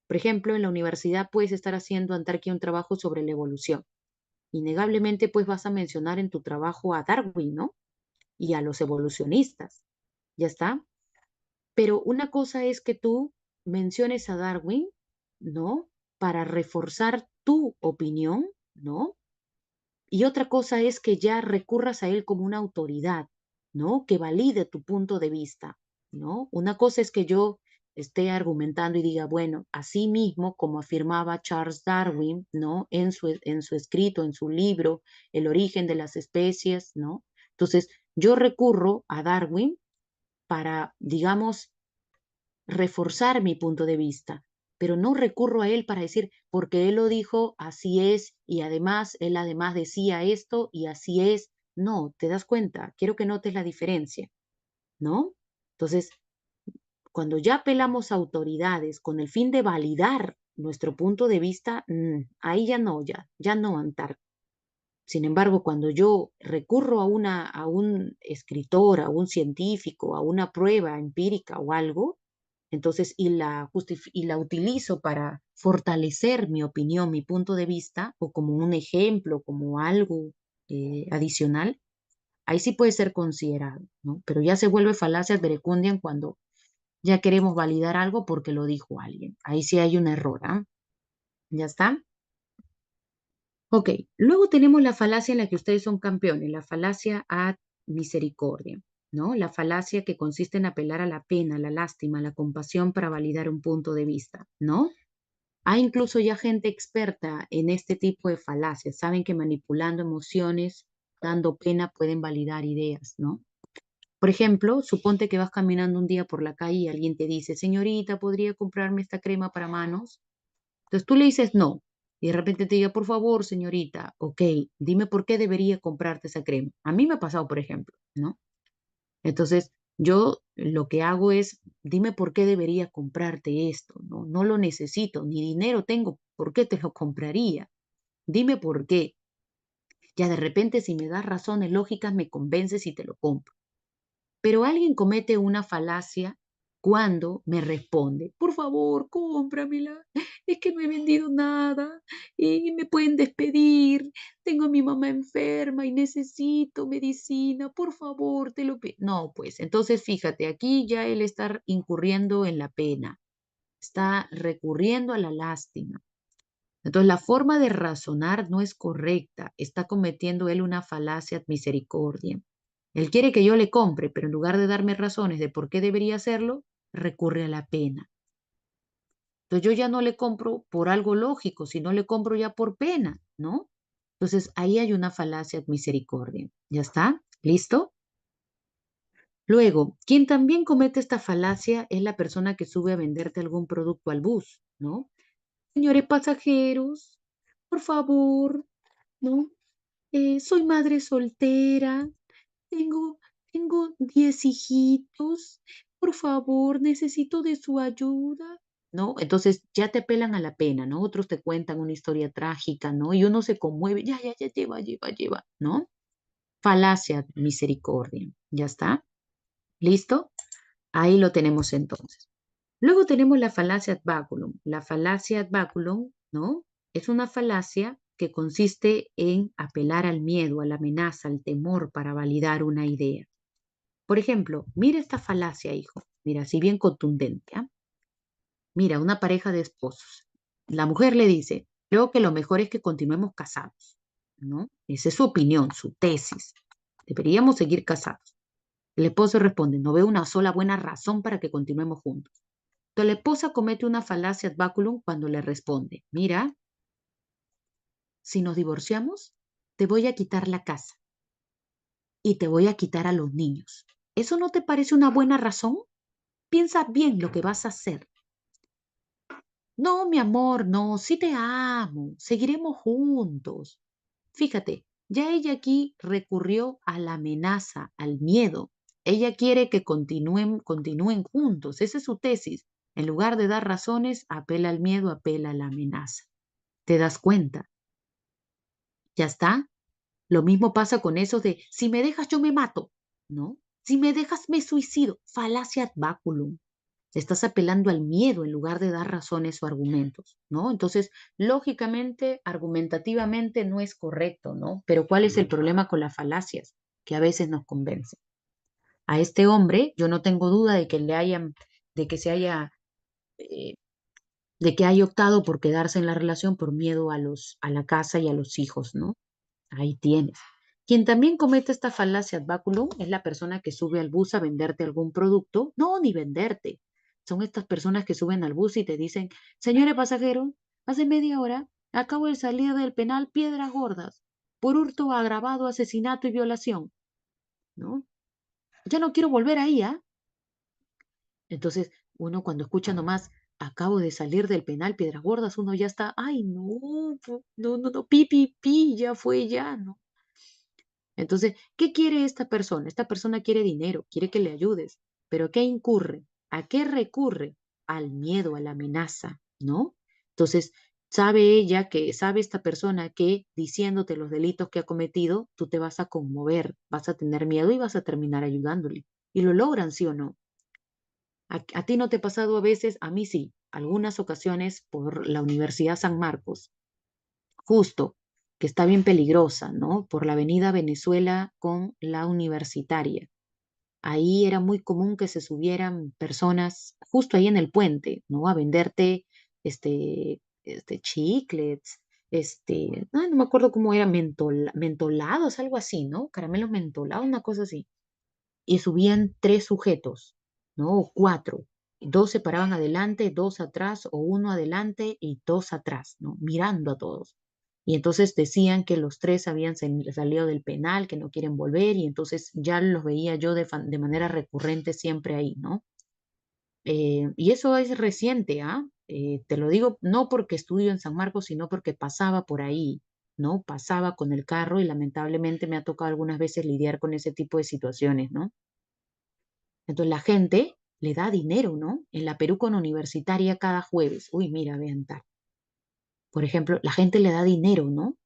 Por ejemplo, en la universidad puedes estar haciendo, Antarki, un trabajo sobre la evolución. Innegablemente, pues vas a mencionar en tu trabajo a Darwin, ¿no? Y a los evolucionistas, ¿ya está? Pero una cosa es que tú menciones a Darwin, ¿no? Para reforzar tu opinión, ¿no? Y otra cosa es que ya recurras a él como una autoridad, ¿no? Que valide tu punto de vista, ¿no? Una cosa es que yo esté argumentando y diga, bueno, así mismo, como afirmaba Charles Darwin, ¿no? En su escrito, en su libro, El origen de las especies, ¿no? Entonces, yo recurro a Darwin para, digamos, reforzar mi punto de vista, pero no recurro a él para decir, porque él lo dijo, así es, y además, él además decía esto y así es. No, ¿te das cuenta? Quiero que notes la diferencia, ¿no? Entonces, cuando ya apelamos a autoridades con el fin de validar nuestro punto de vista, ahí ya no, Antar. Sin embargo, cuando yo recurro a un escritor, a un científico, a una prueba empírica o algo, entonces, y la utilizo para fortalecer mi opinión, mi punto de vista, o como un ejemplo, como algo adicional, ahí sí puede ser considerado, ¿no? Pero ya se vuelve falacia verecundiam cuando ya queremos validar algo porque lo dijo alguien. Ahí sí hay un error, ¿ah? ¿Ya está? Ok, luego tenemos la falacia en la que ustedes son campeones, la falacia ad misericordia, ¿no? La falacia que consiste en apelar a la pena, la lástima, la compasión para validar un punto de vista, ¿no? Hay incluso ya gente experta en este tipo de falacias, saben que manipulando emociones, dando pena, pueden validar ideas, ¿no? Por ejemplo, suponte que vas caminando un día por la calle y alguien te dice, señorita, ¿podría comprarme esta crema para manos? Entonces tú le dices no. Y de repente te diga, por favor, señorita, ok, dime por qué debería comprarte esa crema. A mí me ha pasado, por ejemplo, ¿no? Entonces, yo lo que hago es, dime por qué debería comprarte esto, ¿no? No lo necesito, ni dinero tengo, ¿por qué te lo compraría? Dime por qué. Ya de repente, si me das razones lógicas, me convences y te lo compro. Pero alguien comete una falacia cuando me responde, por favor, cómpramela, es que no he vendido nada y me pueden despedir, tengo a mi mamá enferma y necesito medicina, por favor, te lo pido. No, pues entonces fíjate, aquí ya él está incurriendo en la pena, está recurriendo a la lástima. Entonces la forma de razonar no es correcta, está cometiendo él una falacia ad misericordia. Él quiere que yo le compre, pero en lugar de darme razones de por qué debería hacerlo, recurre a la pena. Entonces yo ya no le compro por algo lógico, sino le compro ya por pena, ¿no? Entonces ahí hay una falacia ad misericordia. ¿Ya está? ¿Listo? Luego, quien también comete esta falacia es la persona que sube a venderte algún producto al bus, ¿no? Señores pasajeros, por favor, ¿no? Soy madre soltera, tengo, tengo 10 hijitos, por favor, necesito de su ayuda, ¿no? Entonces ya te apelan a la pena, ¿no? Otros te cuentan una historia trágica, ¿no? Y uno se conmueve, ya, lleva, ¿no? Falacia, misericordia, ¿ya está? ¿Listo? Ahí lo tenemos entonces. Luego tenemos la falacia ad baculum. La falacia ad baculum, ¿no? Es una falacia que consiste en apelar al miedo, a la amenaza, al temor para validar una idea. Por ejemplo, mira esta falacia, hijo. Mira, así bien contundente. ¿Ah? Mira, una pareja de esposos. La mujer le dice, creo que lo mejor es que continuemos casados, ¿no? Esa es su opinión, su tesis. Deberíamos seguir casados. El esposo responde, no veo una sola buena razón para que continuemos juntos. Entonces la esposa comete una falacia ad baculum cuando le responde, mira, si nos divorciamos, te voy a quitar la casa y te voy a quitar a los niños. ¿Eso no te parece una buena razón? Piensa bien lo que vas a hacer. No, mi amor, no, sí te amo, seguiremos juntos. Fíjate, ya ella aquí recurrió a la amenaza, al miedo. Ella quiere que continúen juntos. Esa es su tesis. En lugar de dar razones, apela al miedo, apela a la amenaza. ¿Te das cuenta? Ya está. Lo mismo pasa con eso de, si me dejas, yo me mato. ¿No? Si me dejas, me suicido. Falacia ad baculum. Estás apelando al miedo en lugar de dar razones o argumentos, ¿no? Entonces, lógicamente, argumentativamente no es correcto, ¿no? Pero ¿cuál es el problema con las falacias? Que a veces nos convencen. A este hombre, yo no tengo duda de que de que se haya, eh, de que haya optado por quedarse en la relación por miedo a la casa y a los hijos, ¿no? Ahí tienes. Quien también comete esta falacia ad baculum es la persona que sube al bus a venderte algún producto. No, ni venderte. Son estas personas que suben al bus y te dicen, señores pasajeros, hace media hora acabo de salir del penal Piedras Gordas por hurto agravado, asesinato y violación, ¿no? Ya no quiero volver ahí, ¿ah? Entonces, uno cuando escucha nomás, acabo de salir del penal Piedras Gordas, uno ya está, ay, no, no, no, no, pi, pi, pi, ya fue, ya, ¿no? Entonces, ¿qué quiere esta persona? Esta persona quiere dinero, quiere que le ayudes, pero ¿qué incurre? ¿A qué recurre? Al miedo, a la amenaza, ¿no? Entonces, sabe esta persona que diciéndote los delitos que ha cometido, tú te vas a conmover, vas a tener miedo y vas a terminar ayudándole. Y lo logran, ¿sí o no? A ti no te ha pasado a veces, a mí sí, algunas ocasiones por la Universidad San Marcos justo, que está bien peligrosa, ¿no? Por la avenida Venezuela con la Universitaria. Ahí era muy común que se subieran personas justo ahí en el puente, ¿no? A venderte chiclets, no me acuerdo cómo era, mentolados, algo así, ¿no? Caramelos mentolados, una cosa así. Y subían tres sujetos, ¿no? O cuatro. Dos se paraban adelante, dos atrás, o uno adelante y dos atrás, ¿no? Mirando a todos. Y entonces decían que los tres habían salido del penal, que no quieren volver, y entonces ya los veía yo de manera recurrente siempre ahí, ¿no? Y eso es reciente, ¿ah? Te lo digo no porque estudio en San Marcos, sino porque pasaba por ahí, ¿no? Pasaba con el carro y lamentablemente me ha tocado algunas veces lidiar con ese tipo de situaciones, ¿no? Entonces la gente le da dinero, ¿no? En la Perúcona Universitaria cada jueves. Uy, mira, vean tal. Por ejemplo, la gente le da dinero, ¿no?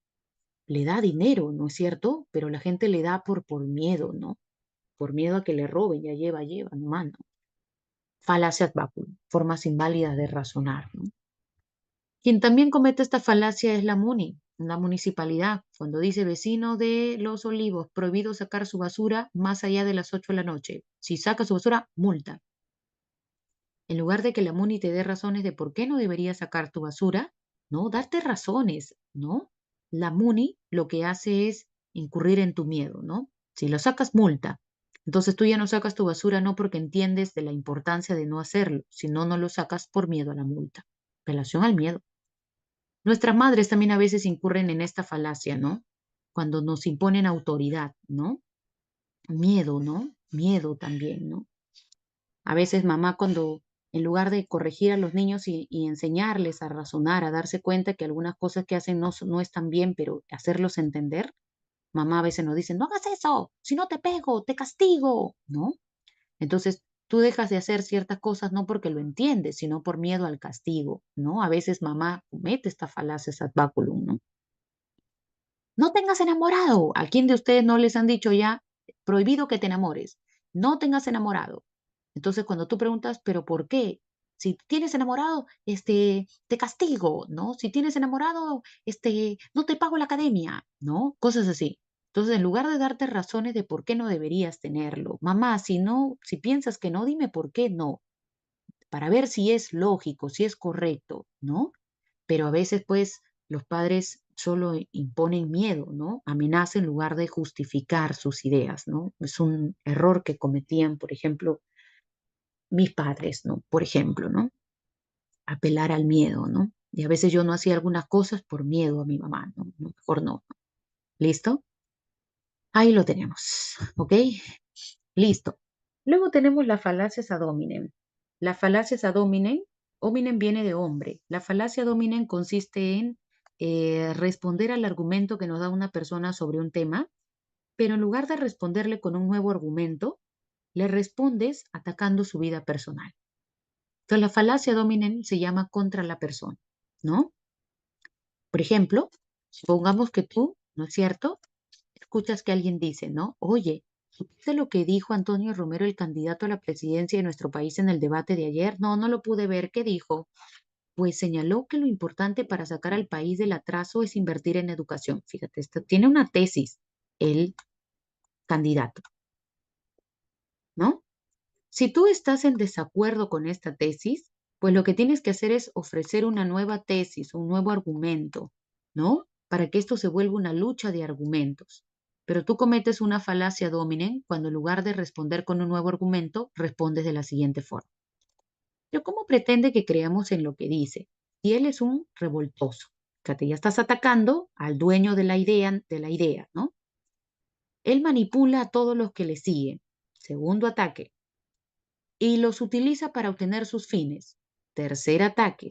Le da dinero, ¿no es cierto? Pero la gente le da por miedo, ¿no? Por miedo a que le roben, ya lleva, nomás, ¿no? Falacia ad baculum, formas inválidas de razonar, ¿no? Quien también comete esta falacia es la MUNI, la municipalidad, cuando dice vecino de Los Olivos, prohibido sacar su basura más allá de las 8 de la noche. Si saca su basura, multa. En lugar de que la MUNI te dé razones de por qué no deberías sacar tu basura, ¿no? Darte razones, ¿no? La MUNI lo que hace es incurrir en tu miedo, ¿no? Si lo sacas, multa. Entonces tú ya no sacas tu basura no porque entiendes de la importancia de no hacerlo, sino no lo sacas por miedo a la multa. Relación al miedo. Nuestras madres también a veces incurren en esta falacia, ¿no? Cuando nos imponen autoridad, ¿no? Miedo, ¿no? Miedo también, ¿no? A veces mamá cuando en lugar de corregir a los niños y enseñarles a razonar, a darse cuenta que algunas cosas que hacen no están bien, pero hacerlos entender, mamá a veces nos dice, no hagas eso, si no te pego, te castigo, ¿no? Entonces tú dejas de hacer ciertas cosas no porque lo entiendes, sino por miedo al castigo, ¿no? A veces mamá comete esta falacia ad baculum, ¿no? No tengas enamorado. ¿A quién de ustedes no les han dicho ya, prohibido que te enamores? No tengas enamorado. Entonces, cuando tú preguntas, ¿pero por qué? Si tienes enamorado, te castigo, ¿no? Si tienes enamorado, no te pago la academia, ¿no? Cosas así. Entonces, en lugar de darte razones de por qué no deberías tenerlo, mamá, si no, si piensas que no, dime por qué no, para ver si es lógico, si es correcto, ¿no? Pero a veces, pues, los padres solo imponen miedo, ¿no? Amenaza en lugar de justificar sus ideas, ¿no? Es un error que cometían, por ejemplo, mis padres, ¿no? Por ejemplo, ¿no? Apelar al miedo, ¿no? Y a veces yo no hacía algunas cosas por miedo a mi mamá, ¿no? Mejor no. ¿Listo? Ahí lo tenemos, ¿ok? Listo. Luego tenemos las falacias ad hominem. Las falacias ad hominem Hominem viene de hombre. La falacia dominen consiste en responder al argumento que nos da una persona sobre un tema, pero en lugar de responderle con un nuevo argumento, le respondes atacando su vida personal. Entonces, la falacia dominen se llama contra la persona, ¿no? Por ejemplo, supongamos que tú, ¿no es cierto? Escuchas que alguien dice, ¿no? Oye, ¿supiste lo que dijo Antonio Romero, el candidato a la presidencia de nuestro país en el debate de ayer? No, no lo pude ver. ¿Qué dijo? Pues señaló que lo importante para sacar al país del atraso es invertir en educación. Fíjate, esto tiene una tesis el candidato, ¿no? Si tú estás en desacuerdo con esta tesis, pues lo que tienes que hacer es ofrecer una nueva tesis, un nuevo argumento, ¿no? Para que esto se vuelva una lucha de argumentos. Pero tú cometes una falacia dominen cuando en lugar de responder con un nuevo argumento, respondes de la siguiente forma. Pero ¿cómo pretende que creamos en lo que dice? Si él es un revoltoso. Fíjate, ya estás atacando al dueño de la idea, ¿no? Él manipula a todos los que le siguen. Segundo ataque, y los utiliza para obtener sus fines. Tercer ataque,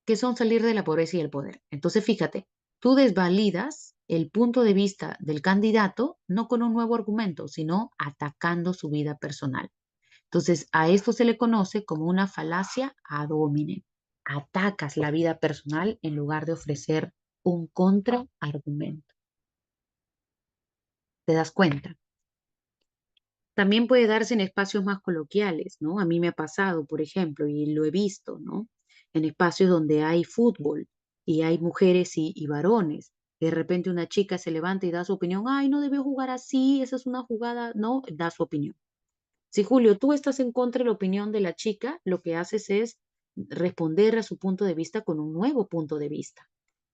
que son salir de la pobreza y el poder. Entonces, fíjate, tú desvalidas el punto de vista del candidato no con un nuevo argumento, sino atacando su vida personal. Entonces, a esto se le conoce como una falacia ad hominem. Atacas la vida personal en lugar de ofrecer un contraargumento. ¿Te das cuenta? También puede darse en espacios más coloquiales, ¿no? A mí me ha pasado, por ejemplo, y lo he visto, ¿no? En espacios donde hay fútbol y hay mujeres y varones. De repente una chica se levanta y da su opinión, ay, no debe jugar así, esa es una jugada, no, da su opinión. Si Julio, tú estás en contra de la opinión de la chica, lo que haces es responder a su punto de vista con un nuevo punto de vista.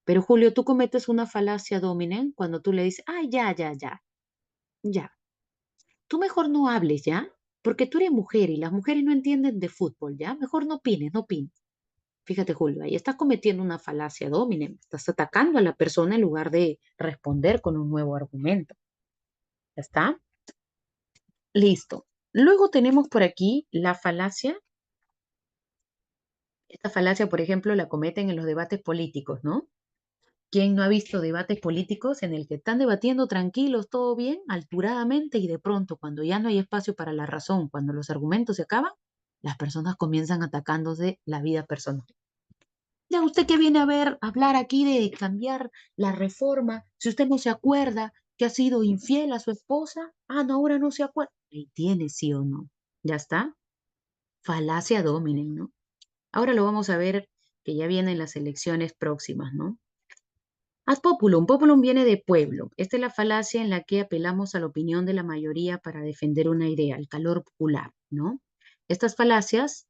Pero Julio, tú cometes una falacia dominen cuando tú le dices, ay, ya. Tú mejor no hables, ¿ya? Porque tú eres mujer y las mujeres no entienden de fútbol, ¿ya? Mejor no opines, no opines. Fíjate, Julio, ahí estás cometiendo una falacia dominem. Estás atacando a la persona en lugar de responder con un nuevo argumento. ¿Ya está? Listo. Luego tenemos por aquí la falacia. Esta falacia, por ejemplo, la cometen en los debates políticos, ¿no? ¿Quién no ha visto debates políticos en el que están debatiendo tranquilos, todo bien, alturadamente, y de pronto, cuando ya no hay espacio para la razón, cuando los argumentos se acaban, las personas comienzan atacándose la vida personal? Ya usted que viene a ver, hablar aquí de cambiar la reforma, si usted no se acuerda que ha sido infiel a su esposa, ah, no, ahora no se acuerda. Ahí tiene, sí o no. Ya está. Falacia dominen, ¿no? Ahora lo vamos a ver que ya vienen las elecciones próximas, ¿no? Ad populum. Populum viene de pueblo. Esta es la falacia en la que apelamos a la opinión de la mayoría para defender una idea, el calor popular, ¿no? Estas falacias,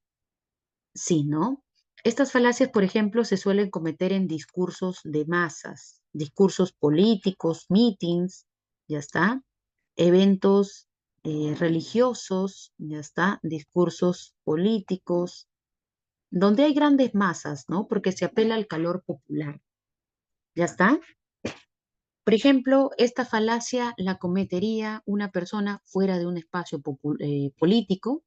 sí, ¿no? Estas falacias, por ejemplo, se suelen cometer en discursos de masas, discursos políticos, meetings, ya está, eventos religiosos, ya está, discursos políticos, donde hay grandes masas, ¿no? Porque se apela al calor popular, ya está. Por ejemplo, esta falacia la cometería una persona fuera de un espacio político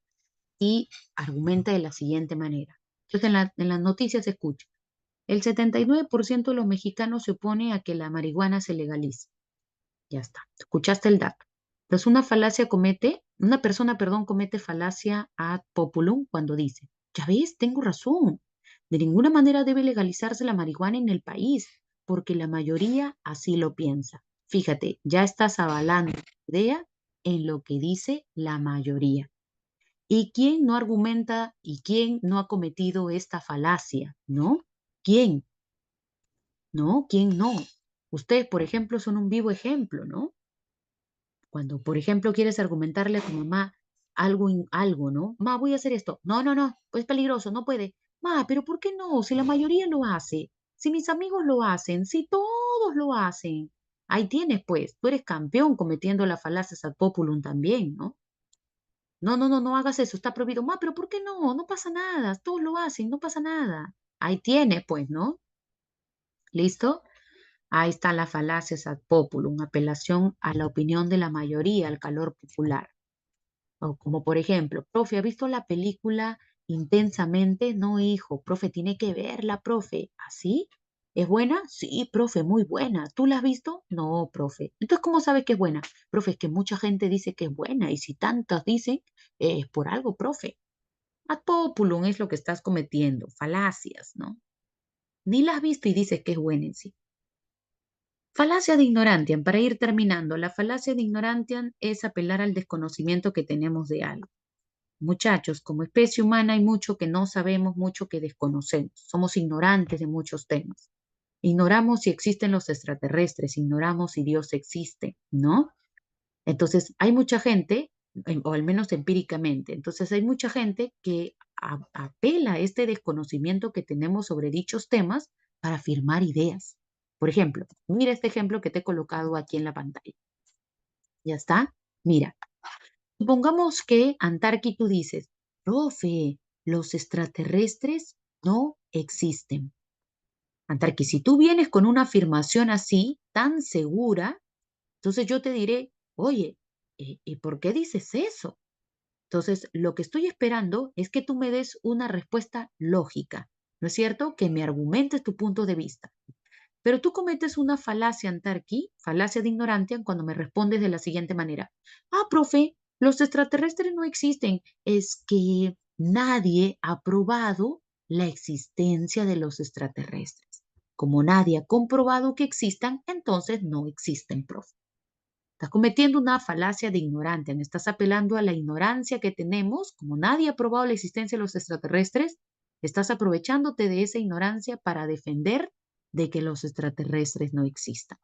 y argumenta de la siguiente manera. Entonces, en las noticias se escucha, el 79% de los mexicanos se opone a que la marihuana se legalice. Ya está, escuchaste el dato. Entonces, una persona, perdón, comete falacia ad populum cuando dice, ya ves, tengo razón, de ninguna manera debe legalizarse la marihuana en el país, porque la mayoría así lo piensa. Fíjate, ya estás avalando la idea en lo que dice la mayoría. ¿Y quién no argumenta y quién no ha cometido esta falacia? ¿No? ¿Quién? ¿No? ¿Quién no? Ustedes, por ejemplo, son un vivo ejemplo, ¿no? Cuando, por ejemplo, quieres argumentarle a tu mamá algo, ¿no? Ma, voy a hacer esto. No, no, no, pues es peligroso, no puede. Ma, pero ¿por qué no? Si la mayoría lo hace, si mis amigos lo hacen, si todos lo hacen. Ahí tienes, pues, tú eres campeón cometiendo la falacia ad populum también, ¿no? No, no, no, no hagas eso, está prohibido. Ma, pero ¿por qué no? No pasa nada, todos lo hacen, no pasa nada. Ahí tienes, pues, ¿no? ¿Listo? Ahí está la falacia ad populum, apelación a la opinión de la mayoría, al calor popular. O como por ejemplo, profe, ¿ha visto la película intensamente. No, hijo, profe, tiene que verla, profe. ¿Así? ¿Es buena? Sí, profe, muy buena. ¿Tú la has visto? No, profe. Entonces, ¿cómo sabes que es buena? Profe, es que mucha gente dice que es buena y si tantas dicen, es por algo, profe. Ad populum es lo que estás cometiendo, falacias, ¿no? Ni la has visto y dices que es buena en sí. Falacia de ignorantiam, para ir terminando, la falacia de ignorantiam es apelar al desconocimiento que tenemos de algo. Muchachos, como especie humana hay mucho que no sabemos, mucho que desconocemos. Somos ignorantes de muchos temas. Ignoramos si existen los extraterrestres, ignoramos si Dios existe, ¿no? Entonces, hay mucha gente, o al menos empíricamente, entonces hay mucha gente que apela a este desconocimiento que tenemos sobre dichos temas para afirmar ideas. Por ejemplo, mira este ejemplo que te he colocado aquí en la pantalla. ¿Ya está? Mira, supongamos que Antarqui tú dices, profe, los extraterrestres no existen. Antarqui, si tú vienes con una afirmación así, tan segura, entonces yo te diré, oye, ¿y por qué dices eso? Entonces, lo que estoy esperando es que tú me des una respuesta lógica, ¿no es cierto? Que me argumentes tu punto de vista. Pero tú cometes una falacia, Antarqui, falacia de ignorancia, cuando me respondes de la siguiente manera. Ah, profe, los extraterrestres no existen. Es que nadie ha probado la existencia de los extraterrestres. Como nadie ha comprobado que existan, entonces no existen, profe. Estás cometiendo una falacia de ignorante, me estás apelando a la ignorancia que tenemos, como nadie ha probado la existencia de los extraterrestres, estás aprovechándote de esa ignorancia para defender de que los extraterrestres no existan.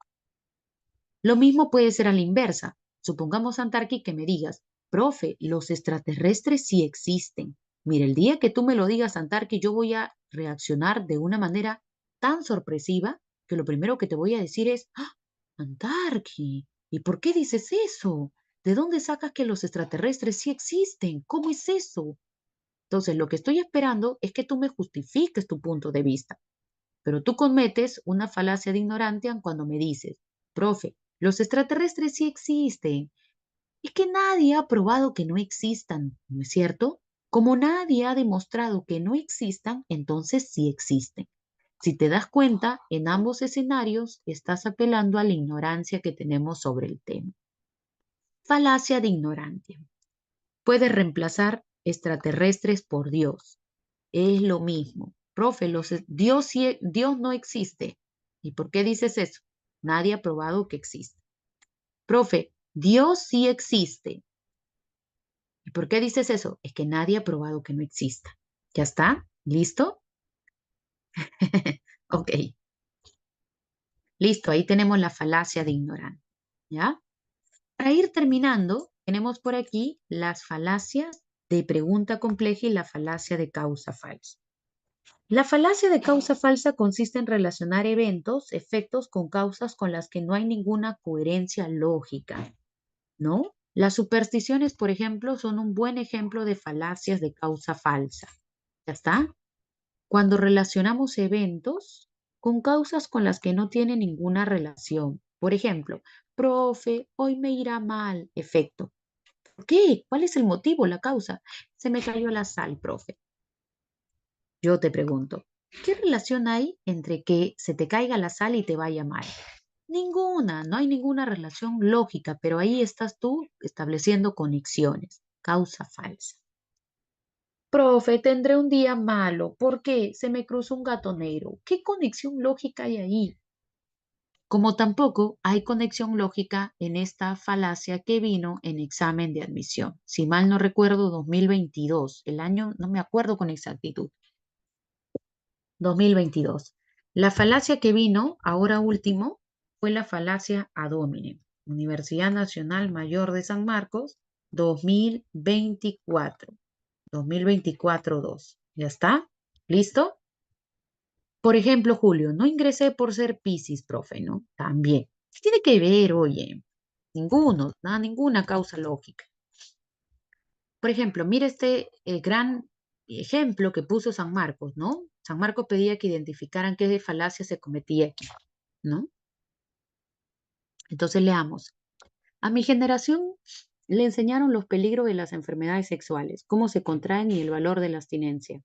Lo mismo puede ser a la inversa. Supongamos, Antarqui, que me digas, profe, los extraterrestres sí existen. Mira, el día que tú me lo digas, Antarqui, yo voy a reaccionar de una manera tan sorpresiva que lo primero que te voy a decir es, ¡Ah, Antarqui! ¿Y por qué dices eso? ¿De dónde sacas que los extraterrestres sí existen? ¿Cómo es eso? Entonces, lo que estoy esperando es que tú me justifiques tu punto de vista. Pero tú cometes una falacia de ignorancia cuando me dices, profe, los extraterrestres sí existen. Es que nadie ha probado que no existan, ¿no es cierto? Como nadie ha demostrado que no existan, entonces sí existen. Si te das cuenta, en ambos escenarios estás apelando a la ignorancia que tenemos sobre el tema. Falacia de ignorancia. Puedes reemplazar extraterrestres por Dios. Es lo mismo. Profe, Dios, Dios no existe. ¿Y por qué dices eso? Nadie ha probado que existe. Profe, Dios sí existe. ¿Y por qué dices eso? Es que nadie ha probado que no exista. ¿Ya está? ¿Listo? Ok, listo. Ahí tenemos la falacia de ignorante. ¿Ya? Para ir terminando, tenemos por aquí las falacias de pregunta compleja y la falacia de causa falsa. La falacia de causa falsa consiste en relacionar eventos, efectos con causas con las que no hay ninguna coherencia lógica, ¿no? Las supersticiones, por ejemplo, son un buen ejemplo de falacias de causa falsa. ¿Ya está? Cuando relacionamos eventos con causas con las que no tiene ninguna relación. Por ejemplo, profe, hoy me irá mal. Efecto. ¿Por qué? ¿Cuál es el motivo, la causa? Se me cayó la sal, profe. Yo te pregunto, ¿qué relación hay entre que se te caiga la sal y te vaya mal? Ninguna, no hay ninguna relación lógica, pero ahí estás tú estableciendo conexiones. Causa falsa. Profe, tendré un día malo. ¿Por qué? Se me cruzó un gato negro. ¿Qué conexión lógica hay ahí? Como tampoco hay conexión lógica en esta falacia que vino en examen de admisión. Si mal no recuerdo, 2022, el año no me acuerdo con exactitud. 2022. La falacia que vino, ahora último, fue la falacia ad hominem. Universidad Nacional Mayor de San Marcos, 2024. 2024-2. ¿Ya está? ¿Listo? Por ejemplo, Julio, no ingresé por ser Piscis, profe, ¿no? También. ¿Qué tiene que ver, oye? Ninguno, nada, ninguna causa lógica. Por ejemplo, mira este gran ejemplo que puso San Marcos, ¿no? San Marcos pedía que identificaran qué falacia se cometía aquí, ¿no? Entonces leamos. A mi generación Le enseñaron los peligros de las enfermedades sexuales, cómo se contraen y el valor de la abstinencia.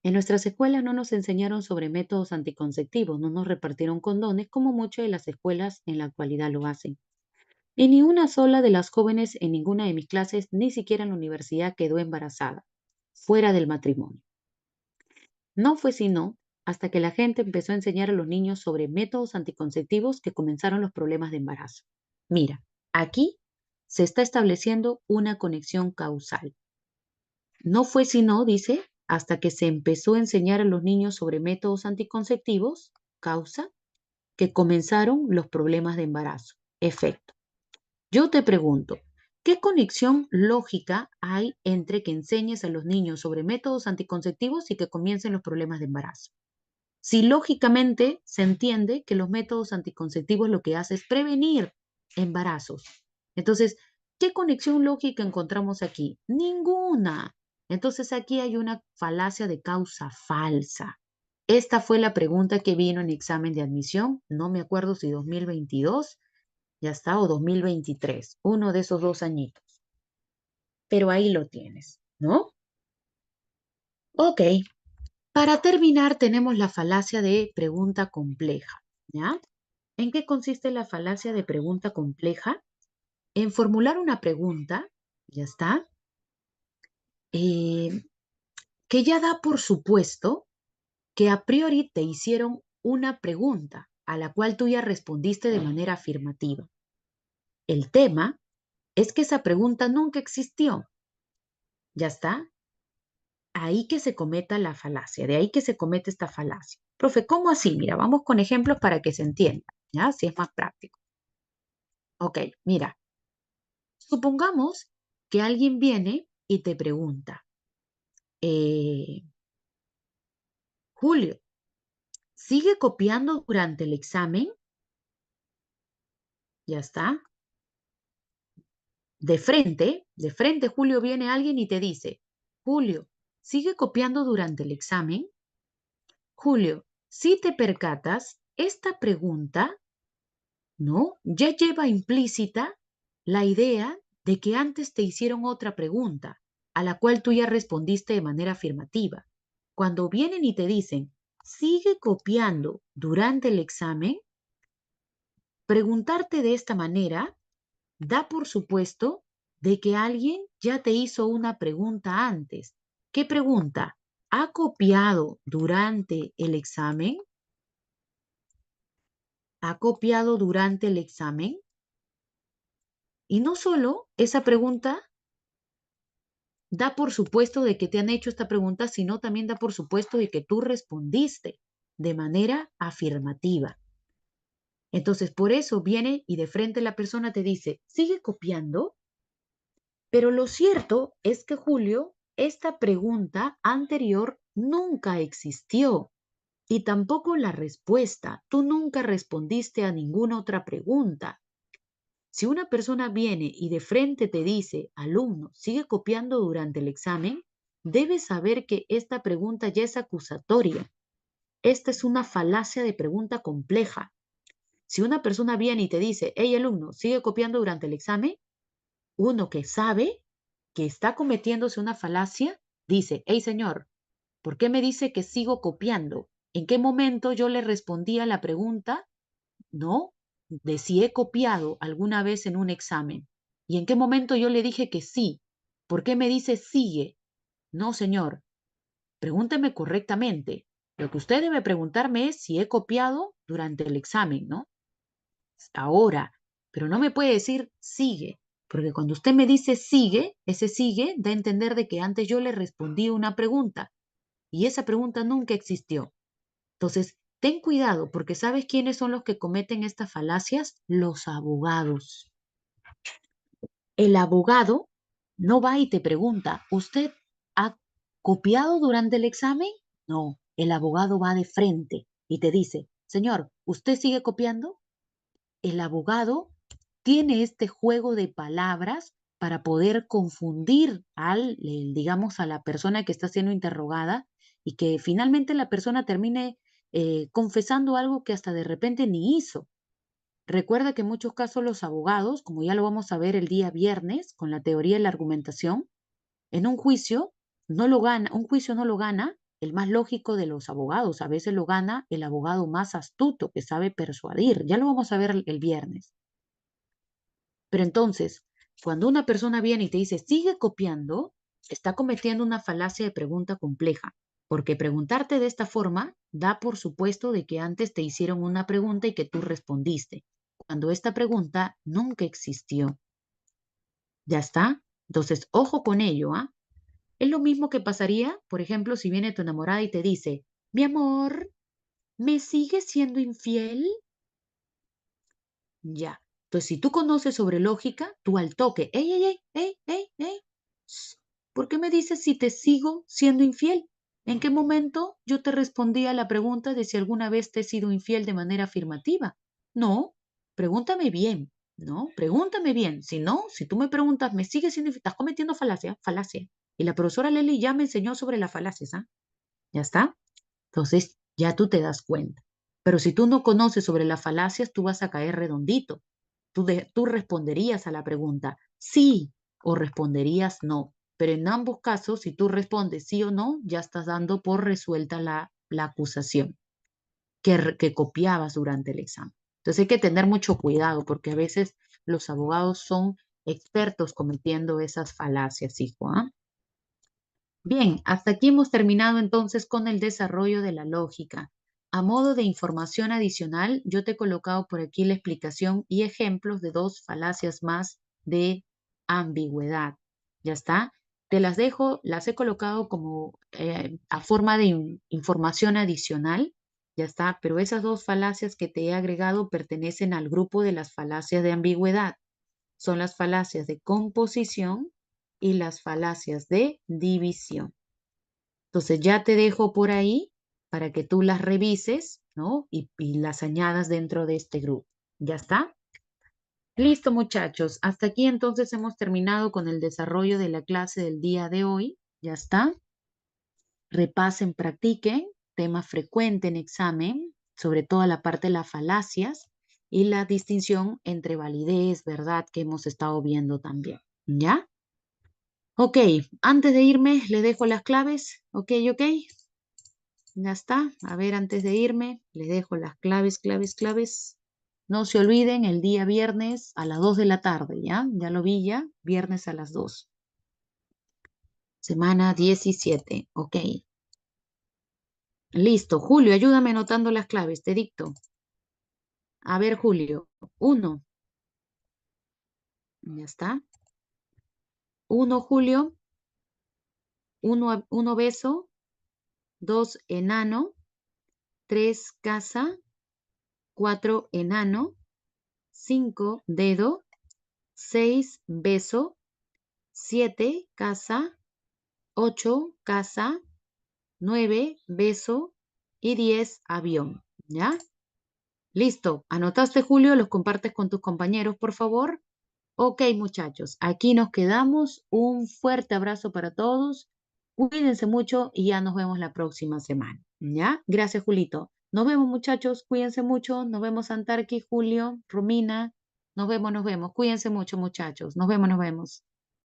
En nuestras escuelas no nos enseñaron sobre métodos anticonceptivos, no nos repartieron condones como muchas de las escuelas en la actualidad lo hacen. Y ni una sola de las jóvenes en ninguna de mis clases, ni siquiera en la universidad, quedó embarazada, fuera del matrimonio. No fue sino hasta que la gente empezó a enseñar a los niños sobre métodos anticonceptivos que comenzaron los problemas de embarazo. Mira, aquí se está estableciendo una conexión causal. No fue sino, dice, hasta que se empezó a enseñar a los niños sobre métodos anticonceptivos, causa, que comenzaron los problemas de embarazo. Efecto. Yo te pregunto, ¿qué conexión lógica hay entre que enseñes a los niños sobre métodos anticonceptivos y que comiencen los problemas de embarazo? Si lógicamente se entiende que los métodos anticonceptivos lo que hace es prevenir embarazos. Entonces, ¿qué conexión lógica encontramos aquí? Ninguna. Entonces, aquí hay una falacia de causa falsa. Esta fue la pregunta que vino en examen de admisión. No me acuerdo si 2022, ya está, o 2023, uno de esos 2 añitos. Pero ahí lo tienes, ¿no? Ok. Para terminar, tenemos la falacia de pregunta compleja, ¿ya? ¿En qué consiste la falacia de pregunta compleja? En formular una pregunta, ya está, eh, que ya da por supuesto que a priori te hicieron una pregunta a la cual tú ya respondiste de manera afirmativa. El tema es que esa pregunta nunca existió, ya está. Ahí que se cometa la falacia, de ahí que se comete esta falacia. Profe, ¿cómo así? Mira, vamos con ejemplos para que se entienda, ¿ya? Así es más práctico. Ok, mira, supongamos que alguien viene y te pregunta, eh, Julio, ¿sigue copiando durante el examen? Ya está. De frente, Julio, viene alguien y te dice, Julio, ¿sigue copiando durante el examen? Julio, si te percatas, esta pregunta, ¿no? Ya lleva implícita la idea de que antes te hicieron otra pregunta, a la cual tú ya respondiste de manera afirmativa. Cuando vienen y te dicen, ¿sigue copiando durante el examen? Preguntarte de esta manera da por supuesto de que alguien ya te hizo una pregunta antes. ¿Qué pregunta? ¿Ha copiado durante el examen? ¿Ha copiado durante el examen? Y no solo esa pregunta da por supuesto de que te han hecho esta pregunta, sino también da por supuesto de que tú respondiste de manera afirmativa. Entonces, por eso viene y de frente la persona te dice, ¿sigue copiando? Pero lo cierto es que, Julio, esta pregunta anterior nunca existió y tampoco la respuesta. Tú nunca respondiste a ninguna otra pregunta. Si una persona viene y de frente te dice, alumno, sigue copiando durante el examen, debes saber que esta pregunta ya es acusatoria. Esta es una falacia de pregunta compleja. Si una persona viene y te dice, hey, alumno, sigue copiando durante el examen, uno que sabe que está cometiéndose una falacia, dice, hey, señor, ¿por qué me dice que sigo copiando? ¿En qué momento yo le respondí a la pregunta? No, de si he copiado alguna vez en un examen. ¿Y en qué momento yo le dije que sí? ¿Por qué me dice sigue? No, señor, pregúnteme correctamente. Lo que usted debe preguntarme es si he copiado durante el examen, ¿no? Ahora, pero no me puede decir sigue, porque cuando usted me dice sigue, ese sigue da a entender de que antes yo le respondí una pregunta y esa pregunta nunca existió. Entonces, ten cuidado, porque ¿sabes quiénes son los que cometen estas falacias? Los abogados. El abogado no va y te pregunta, ¿usted ha copiado durante el examen? No, el abogado va de frente y te dice, señor, ¿usted sigue copiando? El abogado tiene este juego de palabras para poder confundir digamos, a la persona que está siendo interrogada y que finalmente la persona termine confesando algo que hasta de repente ni hizo. Recuerda que en muchos casos los abogados, como ya lo vamos a ver el día viernes con la teoría de la argumentación, en un juicio un juicio no lo gana el más lógico de los abogados, a veces lo gana el abogado más astuto que sabe persuadir. Ya lo vamos a ver el viernes. Pero entonces, cuando una persona viene y te dice, sigue copiando, está cometiendo una falacia de pregunta compleja, porque preguntarte de esta forma da por supuesto de que antes te hicieron una pregunta y que tú respondiste, cuando esta pregunta nunca existió. ¿Ya está? Entonces, ojo con ello, ¿ah? Es lo mismo que pasaría, por ejemplo, si viene tu enamorada y te dice, mi amor, ¿me sigues siendo infiel? Ya. Entonces, si tú conoces sobre lógica, tú al toque, ey, ey, ey, ey, ey, ey, ¿por qué me dices si te sigo siendo infiel? ¿En qué momento yo te respondí a la pregunta de si alguna vez te he sido infiel de manera afirmativa? No, pregúntame bien, ¿no? Pregúntame bien. Si no, si tú me preguntas, ¿me sigues siendo infiel? Estás cometiendo falacia, falacia. Y la profesora Lely ya me enseñó sobre las falacias, ¿ah? ¿Ya está? Entonces, ya tú te das cuenta. Pero si tú no conoces sobre las falacias, tú vas a caer redondito. Tú responderías a la pregunta sí o responderías no. Pero en ambos casos, si tú respondes sí o no, ya estás dando por resuelta la acusación que copiabas durante el examen. Entonces hay que tener mucho cuidado porque a veces los abogados son expertos cometiendo esas falacias, hijo, ¿ah? Bien, hasta aquí hemos terminado entonces con el desarrollo de la lógica. A modo de información adicional, yo te he colocado por aquí la explicación y ejemplos de dos falacias más de ambigüedad. ¿Ya está? Te las dejo, las he colocado como a forma de información adicional. ¿Ya está? Pero esas dos falacias que te he agregado pertenecen al grupo de las falacias de ambigüedad. Son las falacias de composición y las falacias de división. Entonces ya te dejo por ahí para que tú las revises, ¿no? Y las añadas dentro de este grupo. ¿Ya está? Listo, muchachos. Hasta aquí entonces hemos terminado con el desarrollo de la clase del día de hoy. ¿Ya está? Repasen, practiquen, tema frecuente en examen, sobre todo la parte de las falacias y la distinción entre validez, verdad, que hemos estado viendo también. ¿Ya? Ok, antes de irme, le dejo las claves. Ok, ok. Ya está. A ver, antes de irme, les dejo las claves, claves, claves. No se olviden, el día viernes a las 2 de la tarde, ¿ya? Ya lo vi ya, viernes a las 2. Semana 17. Ok. Listo. Julio, ayúdame anotando las claves, te dicto. A ver, Julio. Uno. Ya está. Uno, Julio. Uno beso. Dos, enano. Tres, casa. Cuatro, enano. Cinco, dedo. Seis, beso. 7, casa. 8, casa. 9, beso. Y 10, avión. ¿Ya? Listo. ¿Anotaste, Julio? ¿Los compartes con tus compañeros, por favor? Ok, muchachos. Aquí nos quedamos. Un fuerte abrazo para todos. Cuídense mucho y ya nos vemos la próxima semana. ¿Ya? Gracias, Julito. Nos vemos, muchachos. Cuídense mucho. Nos vemos, Antarqui, Julio, Romina. Nos vemos, nos vemos. Cuídense mucho, muchachos. Nos vemos, nos vemos.